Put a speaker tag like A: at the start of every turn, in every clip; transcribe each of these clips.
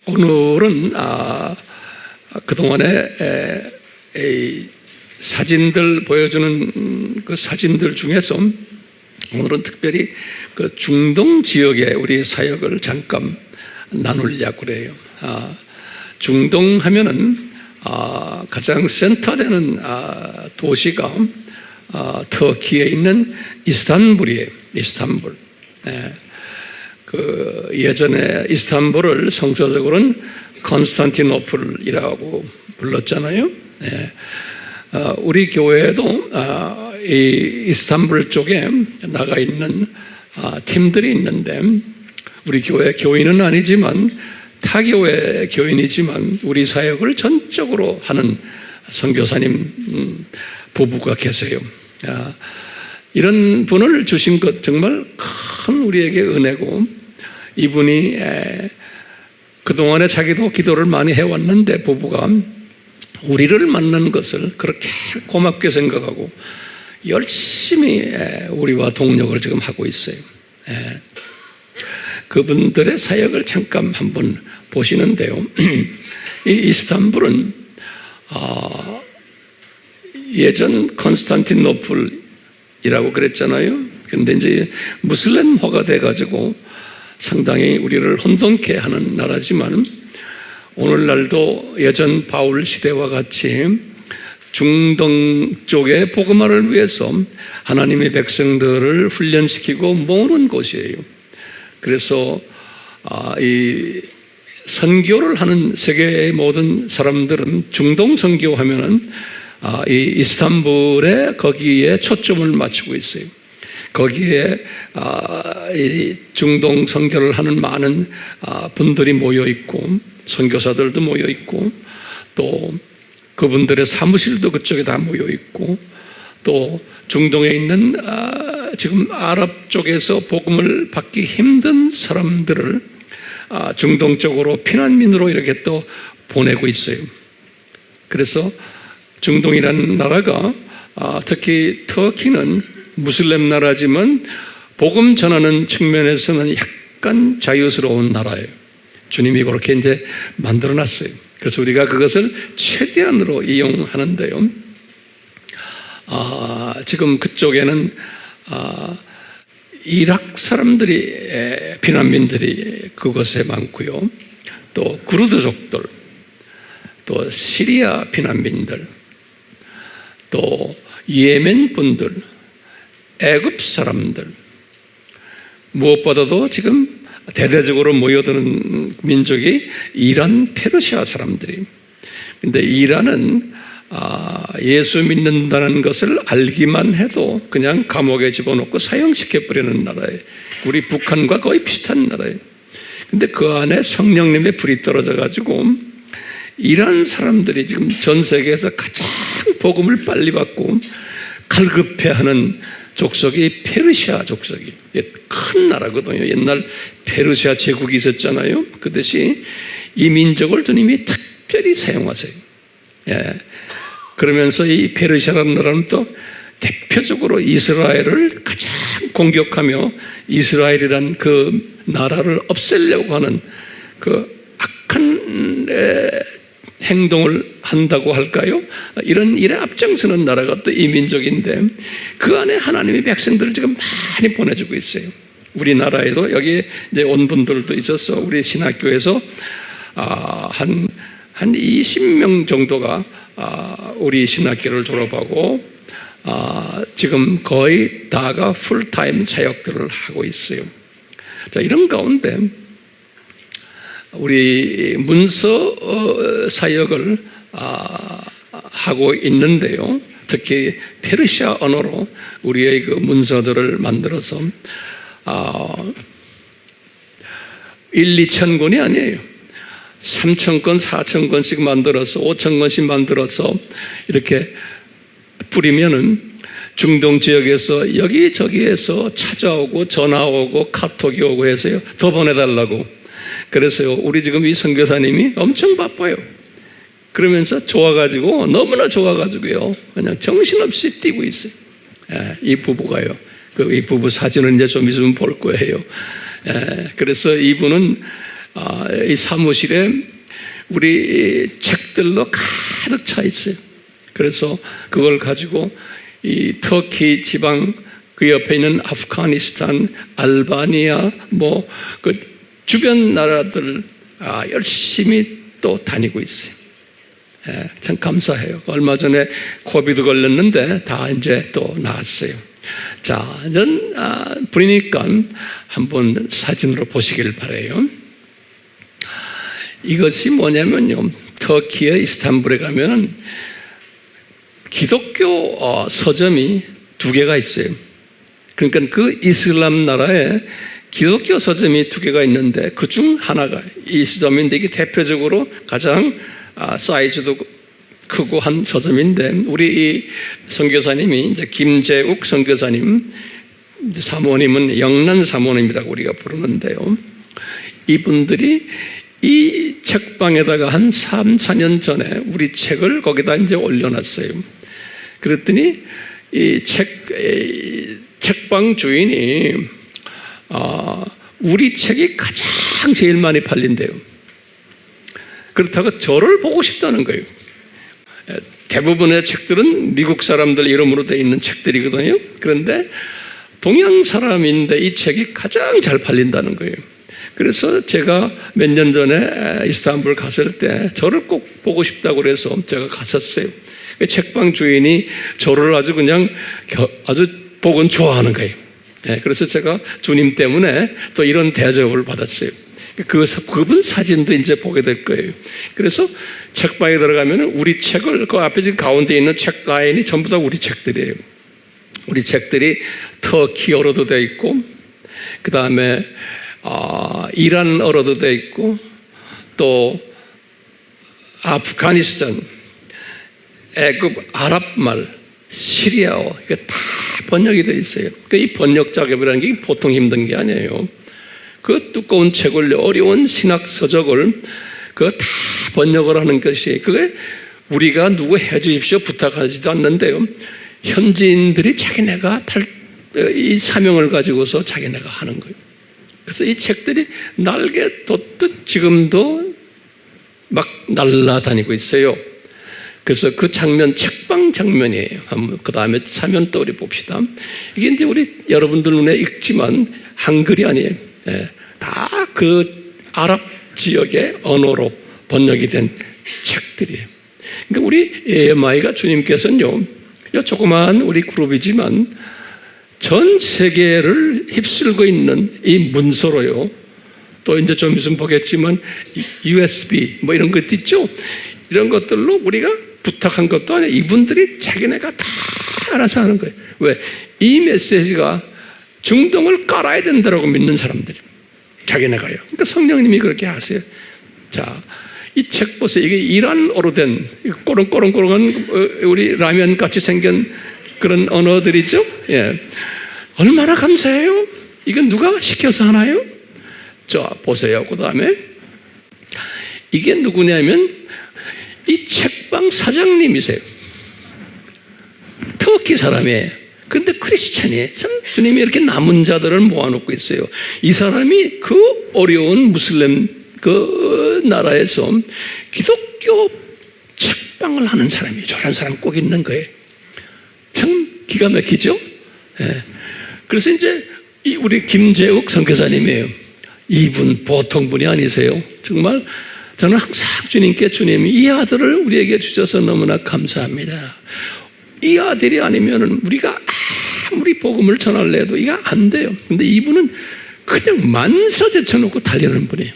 A: 오늘은 그동안에 사진들 보여주는 그 사진들 중에서 오늘은 특별히 그 중동 지역의 우리 사역을 잠깐 나누려고 그래요. 중동 하면은 가장 센터되는 도시가 터키에 있는 이스탄불이에요. 이스탄불. 그 예전에 이스탄불을 성서적으로는 컨스탄티노플이라고 불렀잖아요. 우리 교회에도 이 이스탄불 쪽에 나가 있는 팀들이 있는데, 우리 교회 교인은 아니지만 타교회 교인이지만 우리 사역을 전적으로 하는 선교사님 부부가 계세요. 이런 분을 주신 것 정말 큰 우리에게 은혜고, 이분이 그동안에 자기도 기도를 많이 해왔는데 부부가 우리를 만난 것을 그렇게 고맙게 생각하고 열심히 우리와 동력을 지금 하고 있어요. 그분들의 사역을 잠깐 한번 보시는데요. 이 이스탄불은 예전 컨스탄티노플이라고 그랬잖아요. 그런데 이제 무슬림화가 돼가지고 상당히 우리를 혼돈케 하는 나라지만, 오늘날도 예전 바울 시대와 같이 중동 쪽의 복음화를 위해서 하나님의 백성들을 훈련시키고 모으는 곳이에요. 그래서 이 선교를 하는 세계의 모든 사람들은 중동 선교하면은 이 이스탄불에 거기에 초점을 맞추고 있어요. 거기에 이 중동 선교를 하는 많은 분들이 모여 있고, 선교사들도 모여 있고, 또 그분들의 사무실도 그쪽에 다 모여 있고, 또 중동에 있는 지금 아랍 쪽에서 복음을 받기 힘든 사람들을 중동 쪽으로 피난민으로 이렇게 또 보내고 있어요. 그래서 중동이라는 나라가 특히 터키는 무슬림 나라지만 복음 전하는 측면에서는 약간 자유스러운 나라예요. 주님이 그렇게 이제 만들어 놨어요. 그래서 우리가 그것을 최대한으로 이용하는데요. 지금 그쪽에는 이락 사람들이, 피난민들이 그곳에 많고요. 또 구르드족들, 또 시리아 피난민들, 또 예멘 분들, 애굽 사람들, 무엇보다도 지금 대대적으로 모여드는 민족이 이란, 페르시아 사람들이. 근데 이란은 예수 믿는다는 것을 알기만 해도 그냥 감옥에 집어넣고 사형시켜버리는 나라예요. 우리 북한과 거의 비슷한 나라예요. 근데 그 안에 성령님의 불이 떨어져가지고 이란 사람들이 지금 전 세계에서 가장 복음을 빨리 받고 갈급해하는 족속이 페르시아 족속이 큰 나라거든요. 옛날 페르시아 제국이 있었잖아요. 그 대신 이 민족을 주님이 특별히 사용하세요. 그러면서 이 페르시아라는 나라는 또 대표적으로 이스라엘을 가장 공격하며 이스라엘이란 그 나라를 없애려고 하는 그 악한 행동을 한다고 할까요? 이런 일에 앞장서는 나라가 또 이 민족인데, 그 안에 하나님의 백성들을 지금 많이 보내주고 있어요. 우리나라에도 여기 이제 온 분들도 있어서 우리 신학교에서 한 20명 정도가 우리 신학교를 졸업하고 지금 거의 다가 풀타임 사역들을 하고 있어요. 자, 이런 가운데 우리 문서 사역을 하고 있는데요. 특히 페르시아 언어로 우리의 그 문서들을 만들어서 2천 권이 아니에요. 3천 권, 4천 권씩 만들어서 5천 권씩 만들어서 이렇게 뿌리면은 중동 지역에서 여기저기에서 찾아오고 전화 오고 카톡이 오고 해서요. 더 보내달라고. 그래서요, 우리 지금 이 선교사님이 엄청 바빠요. 그러면서 좋아가지고, 너무나 좋아가지고요, 그냥 정신없이 뛰고 있어요. 이 부부가요. 이 부부 사진은 이제 좀 있으면 볼 거예요. 그래서 이분은 이 사무실에 우리 책들로 가득 차 있어요. 그래서 그걸 가지고 이 터키 지방 그 옆에 있는 아프가니스탄, 알바니아 그 주변 나라들 열심히 또 다니고 있어요. 참 감사해요. 얼마 전에 코비드 걸렸는데 다 이제 또 나았어요. 자, 저는 보니까 한번 사진으로 보시길 바라요. 이것이 뭐냐면요, 터키의 이스탄불에 가면은 기독교 서점이 2개가 있어요. 그러니까 그 이슬람 나라에 기독교 서점이 2개가 있는데 그 중 하나가 이 서점인데, 이게 대표적으로 가장 사이즈도 크고 한 서점인데, 우리 이 선교사님이 이제 김재욱 선교사님, 사모님은 영란 사모님이라고 우리가 부르는데요. 이분들이 이 책방에다가 한 3, 4년 전에 우리 책을 거기다 이제 올려놨어요. 그랬더니 이 책방 주인이 우리 책이 가장 제일 많이 팔린대요. 그렇다고 저를 보고 싶다는 거예요. 대부분의 책들은 미국 사람들 이름으로 되어 있는 책들이거든요. 그런데 동양 사람인데 이 책이 가장 잘 팔린다는 거예요. 그래서 제가 몇 년 전에 이스탄불 갔을 때 저를 꼭 보고 싶다고 그래서 제가 갔었어요. 책방 주인이 저를 아주 복은 좋아하는 거예요. 그래서 제가 주님 때문에 또 이런 대접을 받았어요. 그분 사진도 이제 보게 될 거예요. 그래서 책방에 들어가면 우리 책을, 그 앞에 지금 가운데 있는 책 라인이 전부 다 우리 책들이에요. 우리 책들이 터키어로도 되어 있고, 그 다음에 이란어로도 되어 있고, 또 아프가니스탄, 애굽, 아랍말, 시리아어, 이게 다 번역이 되어 있어요. 이 번역 작업이라는 게 보통 힘든 게 아니에요. 그 두꺼운 책을, 어려운 신학 서적을 그 다 번역을 하는 것이, 그게 우리가 누구 해주십시오 부탁하지도 않는데요. 현지인들이 자기네가 이 사명을 가지고서 자기네가 하는 거예요. 그래서 이 책들이 날개 돋듯 지금도 막 날아다니고 있어요. 그래서 그 장면, 책방 장면이에요. 그 다음에 사면 또 우리 봅시다. 이게 이제 우리 여러분들 눈에 읽지만 한글이 아니에요. 다 그 아랍 지역의 언어로 번역이 된 책들이에요. 그러니까 우리 AMI가 주님께서는요, 조그마한 우리 그룹이지만 전 세계를 휩쓸고 있는 이 문서로요, 또 이제 좀 있으면 보겠지만 USB 이런 것도 있죠. 이런 것들로 우리가 부탁한 것도 아니에요. 이분들이 자기네가 다 알아서 하는 거예요. 왜? 이 메시지가 중동을 깔아야 된다고 믿는 사람들이 자기네가요. 그러니까 성령님이 그렇게 하세요. 자, 이 책 보세요. 이게 이란어로 된 꼬릉꼬릉꼬릉한 우리 라면 같이 생긴 그런 언어들이죠. 예. 얼마나 감사해요. 이건 누가 시켜서 하나요? 자, 보세요. 그 다음에 이게 누구냐면 이 책방 사장님이세요. 터키 사람이에요. 근데 크리스찬이에요. 참 주님이 이렇게 남은 자들을 모아놓고 있어요. 이 사람이 그 어려운 무슬림 그 나라에서 기독교 책방을 하는 사람이에요. 저런 사람 꼭 있는 거예요. 참 기가 막히죠? 예. 그래서 이제 우리 김재욱 선교사님이에요. 이분 보통 분이 아니세요. 정말 저는 항상 주님께, 주님이 이 아들을 우리에게 주셔서 너무나 감사합니다. 이 아들이 아니면 우리가 아무리 복음을 전할래 해도 이거 안 돼요. 근데 이분은 그냥 만사 제쳐놓고 달리는 분이에요.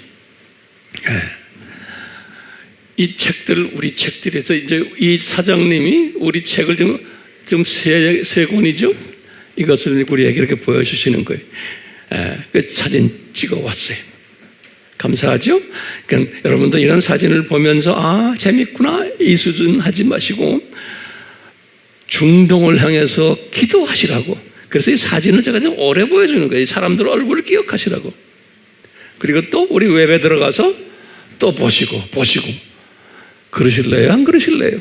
A: 이 책들, 우리 책들에서 이제 이 사장님이 우리 책을 지금 세 권이죠? 이것을 우리에게 이렇게 보여주시는 거예요. 그 사진 찍어 왔어요. 감사하죠? 그러니까 여러분도 이런 사진을 보면서 재밌구나 이 수준 하지 마시고 중동을 향해서 기도하시라고. 그래서 이 사진을 제가 좀 오래 보여주는 거예요. 사람들 얼굴을 기억하시라고. 그리고 또 우리 웹에 들어가서 또 보시고 그러실래요? 안 그러실래요?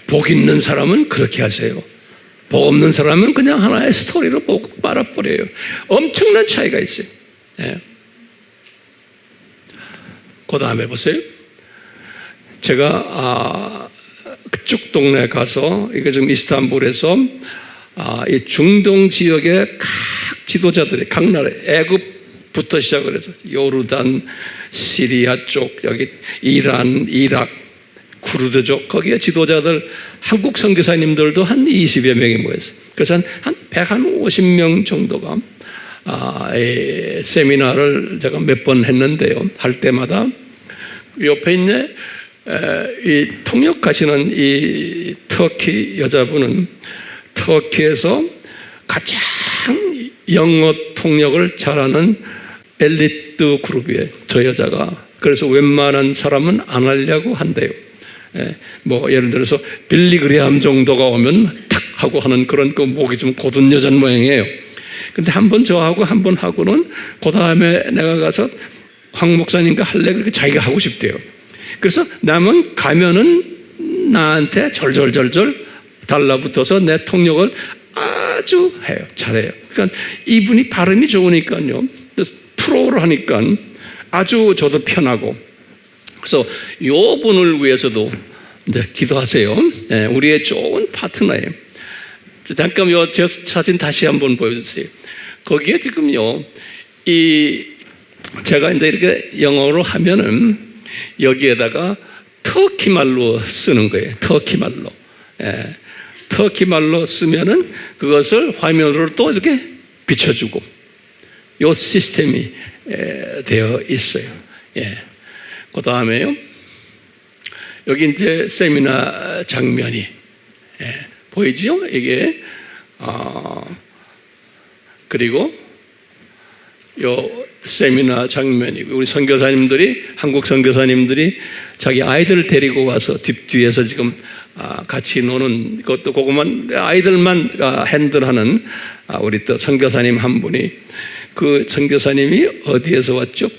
A: 복 있는 사람은 그렇게 하세요. 복 없는 사람은 그냥 하나의 스토리로 복 빨아버려요. 엄청난 차이가 있어요. 그 다음에 보세요. 제가 그쪽 동네 가서 이게 지금 이스탄불에서 이 중동 지역의 각 지도자들이 각 나라 애굽부터 시작을 해서 요르단, 시리아 쪽, 여기 이란, 이락, 쿠르드족 거기에 지도자들 한국 선교사님들도 한 20여 명이 모였어요. 그래서 한 150명 정도가 이 세미나를 제가 몇 번 했는데요. 할 때마다 옆에 있는 이 통역하시는 이 터키 여자분은 터키에서 가장 영어 통역을 잘하는 엘리트 그룹이에요. 저 여자가. 그래서 웬만한 사람은 안 하려고 한대요. 뭐 예를 들어서 빌리 그레함 정도가 오면 탁 하고 하는 그런 그 목이 좀 곧은 여자 모양이에요. 근데 한 번 저하고 한 번 하고는 그 다음에 내가 가서 황 목사님과 할래 그렇게 자기가 하고 싶대요. 그래서 남은 가면은 나한테 절절절절 달라붙어서 내 통역을 아주 해요. 잘해요. 그러니까 이분이 발음이 좋으니까요. 프로로 하니까 아주 저도 편하고. 그래서 요 분을 위해서도 이제 기도하세요. 네, 우리의 좋은 파트너예요. 잠깐 요 사진 다시 한번 보여주세요. 거기에 지금요, 제가 이제 이렇게 영어로 하면은 여기에다가 터키 말로 쓰는 거예요. 터키 말로. 예, 터키 말로 쓰면은 그것을 화면으로 또 이렇게 비춰주고 요 시스템이 되어 있어요. 예. 그 다음에요. 여기 이제 세미나 장면이 보이죠? 이게 그리고 요 세미나 장면이고 우리 선교사님들이 한국 선교사님들이 자기 아이들 데리고 와서 뒤에서 지금 같이 노는 것도 그것만 아이들만 핸들하는 우리 또 선교사님 한 분이 그 선교사님이 어디에서 왔죠?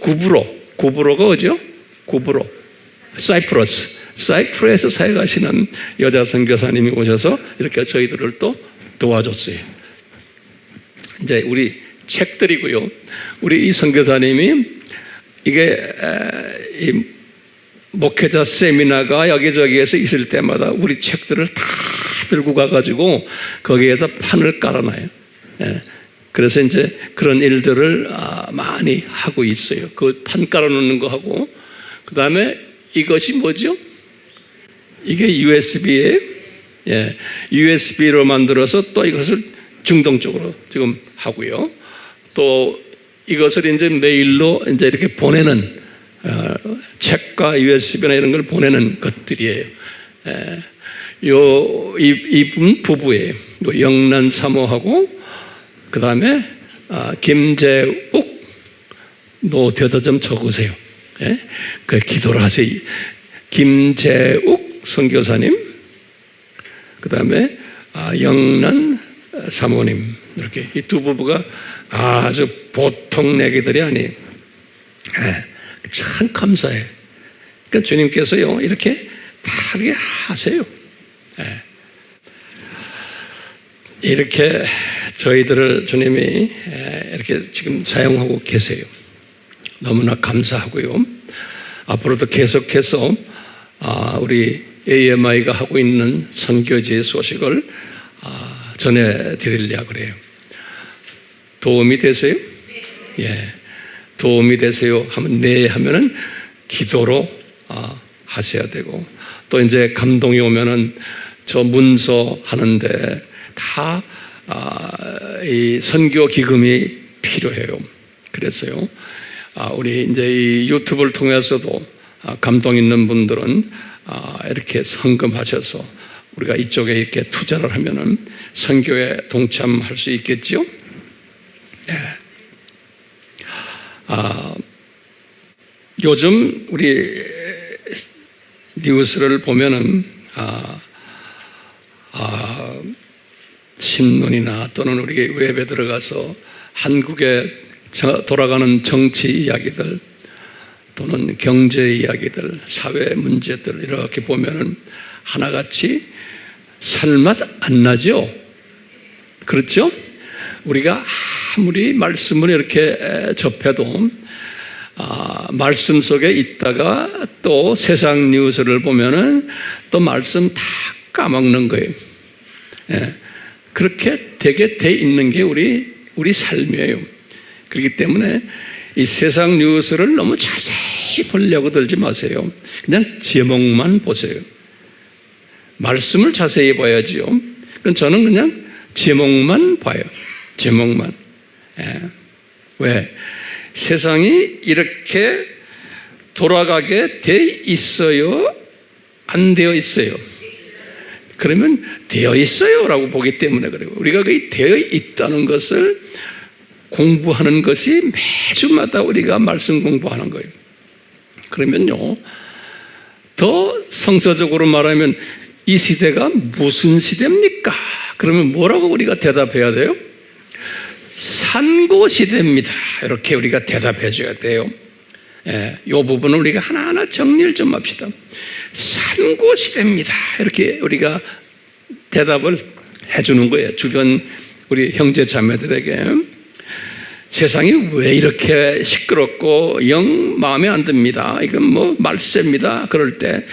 A: 구브로가 어디죠? 구브로 사이프러스에서 사역하시는 여자 선교사님이 오셔서 이렇게 저희들을 또 도와줬어요. 이제 우리 책들이고요. 우리 이 선교사님이 이게 이 목회자 세미나가 여기저기에서 있을 때마다 우리 책들을 다 들고 가가지고 거기에서 판을 깔아놔요. 예. 그래서 이제 그런 일들을 많이 하고 있어요. 그 판 깔아놓는 거 하고 그 다음에 이것이 뭐죠? 이게 USB예요. 예, USB로 만들어서 또 이것을 중동 쪽으로 지금 하고요. 또 이것을 이제 메일로 이제 이렇게 보내는 책과 USB나 이런 걸 보내는 것들이에요. 이분 부부예요. 영란 사모하고 그 다음에 김재욱 노트에다 좀 적으세요. 예? 그 기도를 하세요. 김재욱 선교사님, 그 다음에 영란 사모님 이렇게 이 두 부부가 아주 보통 내기들이 아니에요. 참 감사해. 그러니까 주님께서요 이렇게 다 이렇게 하세요. 이렇게 저희들을 주님이 이렇게 지금 사용하고 계세요. 너무나 감사하고요. 앞으로도 계속해서 우리 AMI가 하고 있는 선교지의 소식을 전해드리려고 그래요. 도움이 되세요? 예, 도움이 되세요 하면 네 하면은 기도로 하셔야 되고 또 이제 감동이 오면은 저 문서 하는데 다 이 선교 기금이 필요해요. 그래서요. 우리 이제 이 유튜브를 통해서도 감동 있는 분들은 이렇게 헌금하셔서 우리가 이쪽에 이렇게 투자를 하면은 선교에 동참할 수 있겠죠. 네. 요즘 우리 뉴스를 보면은 신문이나 또는 우리 웹에 들어가서 한국에 돌아가는 정치 이야기들 또는 경제 이야기들, 사회 문제들 이렇게 보면은 하나같이 살맛 안 나죠? 그렇죠? 우리가 아무리 말씀을 이렇게 접해도 말씀 속에 있다가 또 세상 뉴스를 보면은 또 말씀 다 까먹는 거예요. 예. 그렇게 되게 돼 있는 게 우리 삶이에요. 그렇기 때문에 이 세상 뉴스를 너무 자세히 보려고 들지 마세요. 그냥 제목만 보세요. 말씀을 자세히 봐야지요. 저는 그냥 제목만 봐요. 제목만. 예. 왜? 세상이 이렇게 돌아가게 돼 있어요? 안 되어 있어요? 그러면 되어 있어요 라고 보기 때문에 그래요. 우리가 거의 되어 있다는 것을 공부하는 것이 매주마다 우리가 말씀 공부하는 거예요. 그러면요, 더 성서적으로 말하면 이 시대가 무슨 시대입니까? 그러면 뭐라고 우리가 대답해야 돼요? 산고 시대입니다. 이렇게 우리가 대답해 줘야 돼요. 예, 이 부분은 우리가 하나하나 정리를 좀 합시다. 산고 시대입니다. 이렇게 우리가 대답을 해주는 거예요. 주변 우리 형제 자매들에게. 세상이 왜 이렇게 시끄럽고 영 마음에 안 듭니다. 이건 뭐 말세입니다. 그럴 때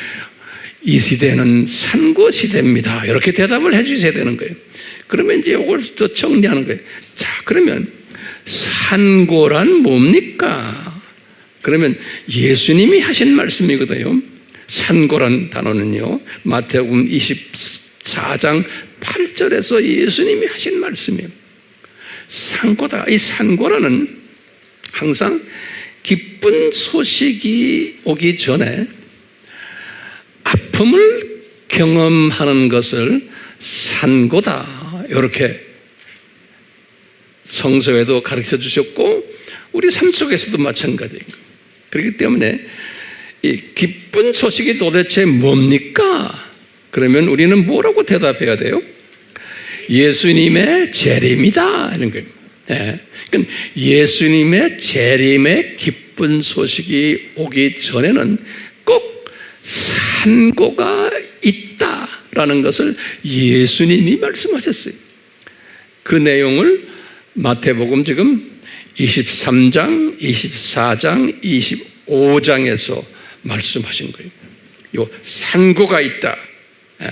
A: 이 시대는 산고 시대입니다. 이렇게 대답을 해 주셔야 되는 거예요. 그러면 이제 이걸 또 정리하는 거예요. 자, 그러면 산고란 뭡니까? 그러면 예수님이 하신 말씀이거든요. 산고란 단어는요, 마태복음 24장 8절에서 예수님이 하신 말씀이에요. 산고다. 이 산고라는 항상 기쁜 소식이 오기 전에 아픔을 경험하는 것을 산고다. 이렇게 성서에도 가르쳐 주셨고 우리 삶 속에서도 마찬가지예요. 그렇기 때문에 이 기쁜 소식이 도대체 뭡니까? 그러면 우리는 뭐라고 대답해야 돼요? 예수님의 재림이다 이런 거예요. 네. 그러니까 예수님의 재림의 기쁜 소식이 오기 전에는 꼭 산고가 있다라는 것을 예수님이 말씀하셨어요. 그 내용을 마태복음 지금 23장, 24장, 25장에서 말씀하신 거예요. 요 산고가 있다. 예.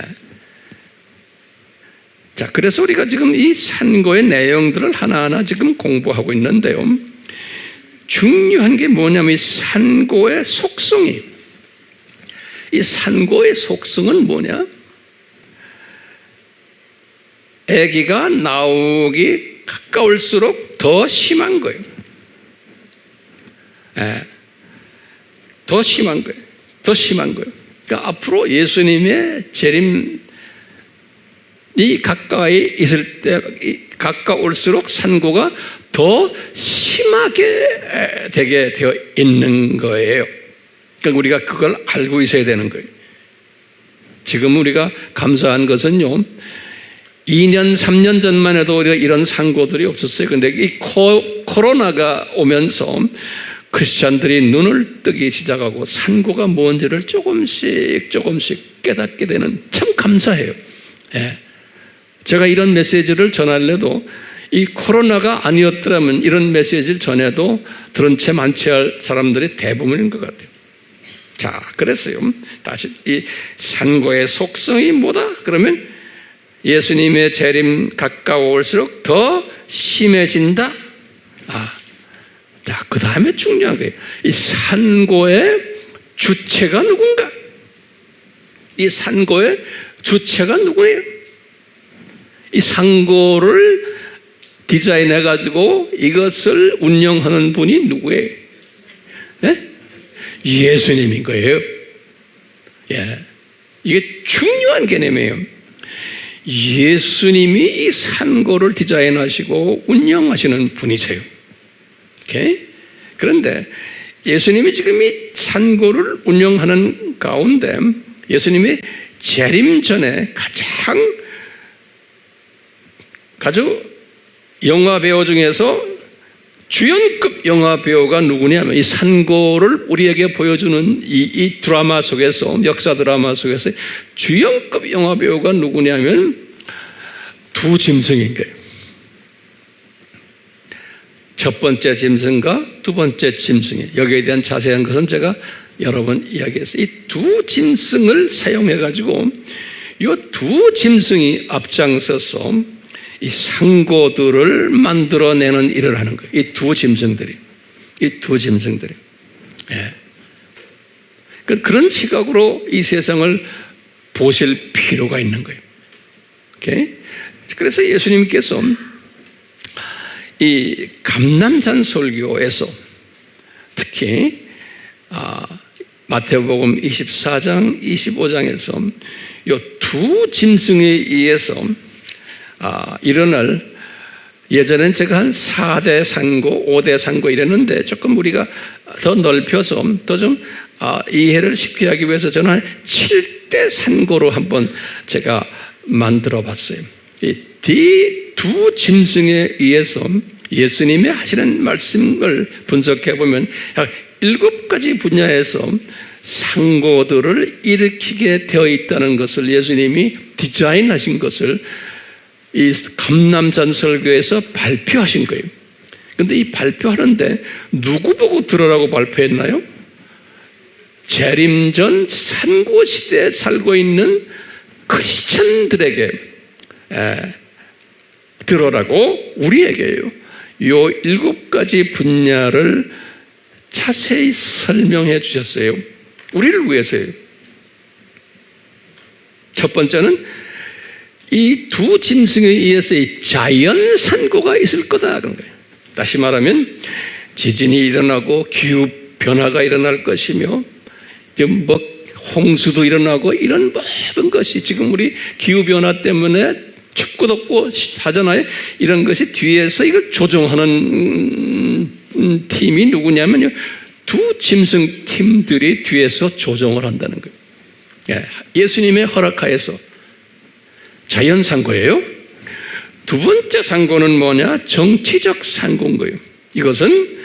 A: 자, 그래서 우리가 지금 이 산고의 내용들을 하나하나 지금 공부하고 있는데요. 중요한 게 뭐냐면 이 산고의 속성이, 이 산고의 속성은 뭐냐? 아기가 나오기 가까울수록 더 심한 거예요. 예. 더 심한 거예요. 더 심한 거예요. 그러니까 앞으로 예수님의 재림이 가까이 있을 때, 가까울수록 산고가 더 심하게 되게 되어 있는 거예요. 그러니까 우리가 그걸 알고 있어야 되는 거예요. 지금 우리가 감사한 것은요, 2년, 3년 전만 해도 우리가 이런 산고들이 없었어요. 그런데 이 코로나가 오면서 크리스찬들이 눈을 뜨기 시작하고 산고가 뭔지를 조금씩 깨닫게 되는, 참 감사해요. 예. 제가 이런 메시지를 전하려도 이 코로나가 아니었더라면 이런 메시지를 전해도 들은 채 만취할 사람들이 대부분인 것 같아요. 자, 그랬어요. 다시 이 산고의 속성이 뭐다? 그러면 예수님의 재림 가까워올수록 더 심해진다. 자, 그 다음에 중요한 거예요. 이 산고의 주체가 누군가? 이 산고의 주체가 누구예요? 이 산고를 디자인해가지고 이것을 운영하는 분이 누구예요? 네? 예수님인 거예요. 예. 이게 중요한 개념이에요. 예수님이 이 산고를 디자인하시고 운영하시는 분이세요. 오케이? 그런데 예수님이 지금 이 산고를 운영하는 가운데 예수님이 재림 전에 아주 영화 배우 중에서 주연급 영화 배우가 누구냐면 이 산고를 우리에게 보여주는 이 드라마 속에서, 역사 드라마 속에서 주연급 영화 배우가 누구냐면 두 짐승인 거예요. 첫 번째 짐승과 두 번째 짐승이, 여기에 대한 자세한 것은 제가 여러 번 이야기했어요. 이 두 짐승을 사용해가지고 이 두 짐승이 앞장서서 이 상고들을 만들어내는 일을 하는 거예요. 이 두 짐승들이. 예. 그런 시각으로 이 세상을 보실 필요가 있는 거예요. 오케이? 그래서 예수님께서 이 감람산 설교에서 특히 마태복음 24장, 25장에서 이 두 짐승에 의해서 일어날, 예전엔 제가 한 4대 산고, 5대 산고 이랬는데 조금 우리가 더 넓혀서 더 좀 이해를 쉽게 하기 위해서 저는 한 7대 산고로 한번 제가 만들어 봤어요. 이 두 짐승에 의해서 예수님이 하시는 말씀을 분석해 보면 약 7가지 분야에서 상고들을 일으키게 되어 있다는 것을 예수님이 디자인하신 것을 이 감람산 설교에서 발표하신 거예요. 그런데 이 발표하는데 누구 보고 들으라고 발표했나요? 재림전 산고 시대에 살고 있는 크리스천들에게 들으라고, 우리에게요. 요 7가지 분야를 자세히 설명해 주셨어요. 우리를 위해서요. 첫 번째는 이 두 짐승에 의해서 이 자연 산고가 있을 거다 그런 거예요. 다시 말하면 지진이 일어나고 기후 변화가 일어날 것이며, 지금 뭐 홍수도 일어나고, 이런 모든 것이 지금 우리 기후 변화 때문에 춥고 덥고 하잖아요. 이런 것이 뒤에서 이걸 조정하는 팀이 누구냐면요, 두 짐승 팀들이 뒤에서 조정을 한다는 거예요. 예수님의 허락하에서 자연 산고예요. 두 번째 산고는 뭐냐? 정치적 산고인 거예요. 이것은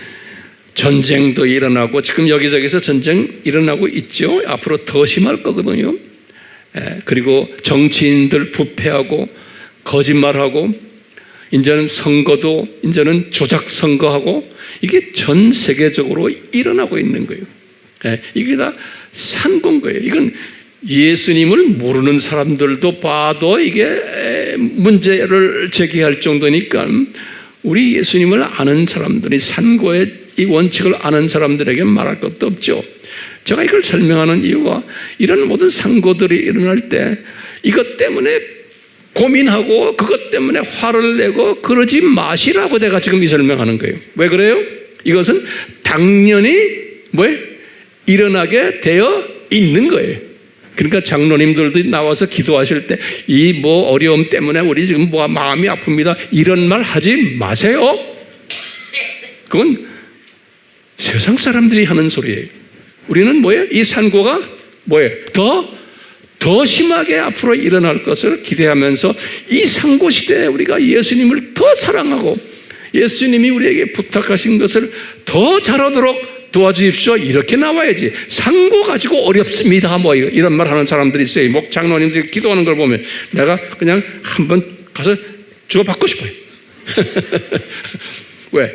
A: 전쟁도 일어나고, 지금 여기저기서 전쟁 일어나고 있죠. 앞으로 더 심할 거거든요. 그리고 정치인들 부패하고 거짓말하고, 이제는 선거도 이제는 조작 선거하고, 이게 전 세계적으로 일어나고 있는 거예요. 이게 다 산고인 거예요. 이건 예수님을 모르는 사람들도 봐도 이게 문제를 제기할 정도니까, 우리 예수님을 아는 사람들이, 산고의 이 원칙을 아는 사람들에게 말할 것도 없죠. 제가 이걸 설명하는 이유가, 이런 모든 산고들이 일어날 때 이것 때문에 고민하고 그것 때문에 화를 내고 그러지 마시라고 내가 지금 이 설명하는 거예요. 왜 그래요? 이것은 당연히 일어나게 되어 있는 거예요. 그러니까 장로님들도 나와서 기도하실 때 이 뭐 어려움 때문에 우리 지금 뭐 마음이 아픕니다, 이런 말 하지 마세요. 그건 세상 사람들이 하는 소리예요. 우리는 이 산고가 더 심하게 앞으로 일어날 것을 기대하면서, 이 상고 시대에 우리가 예수님을 더 사랑하고 예수님이 우리에게 부탁하신 것을 더 잘하도록 도와주십시오, 이렇게 나와야지. 상고 가지고 어렵습니다 이런 말 하는 사람들이 있어요. 목 장로님들이 기도하는 걸 보면 내가 그냥 한번 가서 주고받고 싶어요. 왜?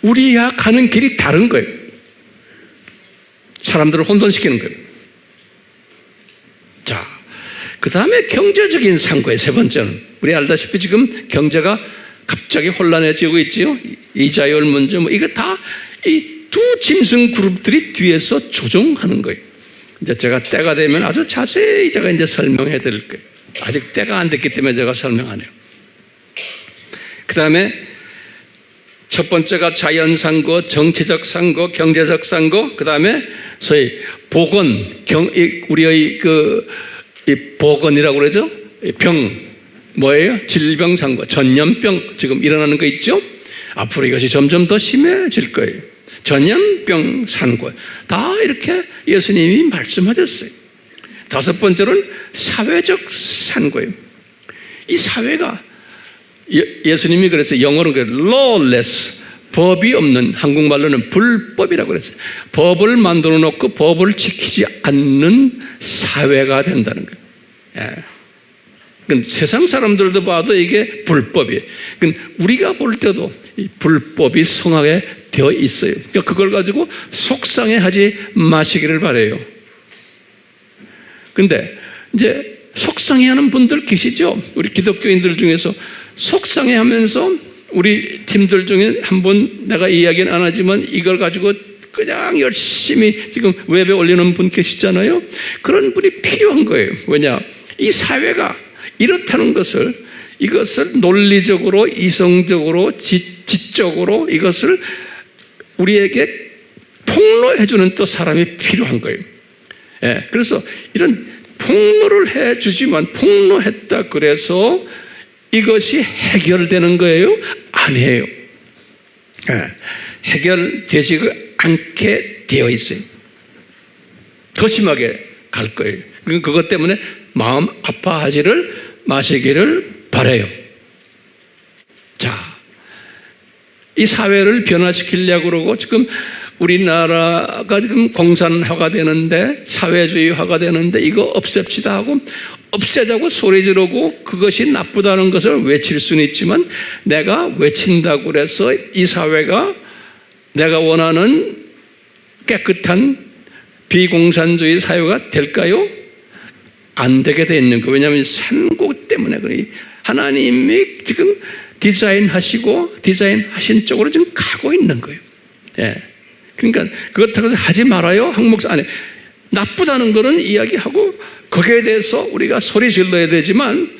A: 우리야 가는 길이 다른 거예요. 사람들을 혼돈시키는 거예요. 자, 그 다음에 경제적인 상고의 세 번째는, 우리 알다시피 지금 경제가 갑자기 혼란해지고 있지요. 이자율 문제, 이거 다 이 두 짐승 그룹들이 뒤에서 조종하는 거예요. 이제 제가 때가 되면 아주 자세히 제가 이제 설명해 드릴 거예요. 아직 때가 안 됐기 때문에 제가 설명 안 해요. 그 다음에 첫 번째가 자연상고, 정치적 상고, 경제적 상고, 그 다음에 소위 보건, 우리의 이 보건이라고 그러죠? 병, 질병 상고, 전염병 지금 일어나는 거 있죠? 앞으로 이것이 점점 더 심해질 거예요. 전염병 산고, 다 이렇게 예수님이 말씀하셨어요. 다섯 번째로는 사회적 산고예요. 이 사회가, 예수님이 그래서 영어로는 lawless, 법이 없는, 한국말로는 불법이라고 그랬어요. 법을 만들어 놓고 법을 지키지 않는 사회가 된다는 거예요. 그러니까 세상 사람들도 봐도 이게 불법이에요. 그러니까 우리가 볼 때도 이 불법이 성하게 되어 있어요. 그러니까 그걸 가지고 속상해하지 마시기를 바라요. 근데 이제 속상해하는 분들 계시죠? 우리 기독교인들 중에서 속상해하면서 우리 팀들 중에 한 번 내가 이야기는 안 하지만 이걸 가지고 그냥 열심히 지금 웹에 올리는 분 계시잖아요. 그런 분이 필요한 거예요. 왜냐? 이 사회가 이렇다는 것을, 이것을 논리적으로, 이성적으로, 지적으로 이것을 우리에게 폭로해주는 또 사람이 필요한 거예요. 예, 그래서 이런 폭로를 해주지만 폭로했다 그래서 이것이 해결되는 거예요? 아니에요. 예, 해결되지 않게 되어 있어요. 더 심하게 갈 거예요. 그것 때문에 마음 아파하지를 마시기를 바라요. 자, 이 사회를 변화시키려고 그러고 지금 우리나라가 지금 공산화가 되는데, 사회주의화가 되는데 이거 없앱시다 하고 없애자고 소리 지르고 그것이 나쁘다는 것을 외칠 수는 있지만, 내가 외친다고 해서 이 사회가 내가 원하는 깨끗한 비공산주의 사회가 될까요? 안 되게 돼 있는 거예요. 왜냐하면 산고 때문에 그래. 하나님이 지금 디자인하신 쪽으로 지금 가고 있는 거예요. 예. 그러니까 그렇다고 해서 하지 말아요. 항목사 안에 나쁘다는 거는 이야기하고 거기에 대해서 우리가 소리 질러야 되지만,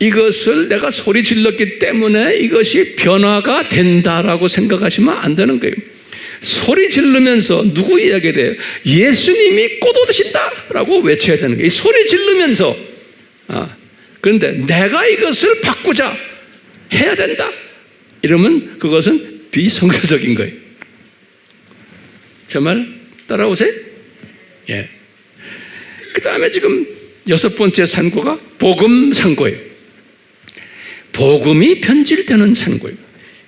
A: 이것을 내가 소리 질렀기 때문에 이것이 변화가 된다라고 생각하시면 안 되는 거예요. 소리 지르면서 누구 이야기해야 돼요? 예수님이 곧 오신다라고 외쳐야 되는 거예요. 소리 지르면서. 그런데 내가 이것을 바꾸자, 해야 된다 이러면 그것은 비성교적인 거예요. 정말 따라오세요? 예. 그 다음에 지금 6번째 산고가 복음 산고예요. 복음이 변질되는 산고예요.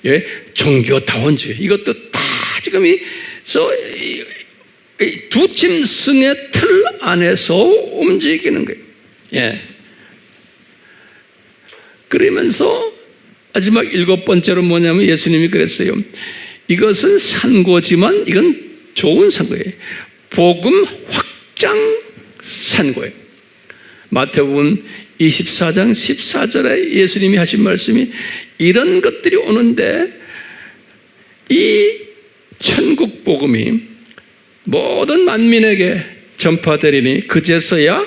A: 예. 종교다원주의. 이것도 다 지금 이 두 짐승의 틀 안에서 움직이는 거예요. 예. 그러면서 마지막 7번째로 뭐냐면 예수님이 그랬어요. 이것은 산고지만 이건 좋은 산고예요. 복음 확장 산고예요. 마태복음 24장 14절에 예수님이 하신 말씀이, 이런 것들이 오는데 이 천국 복음이 모든 만민에게 전파되리니 그제서야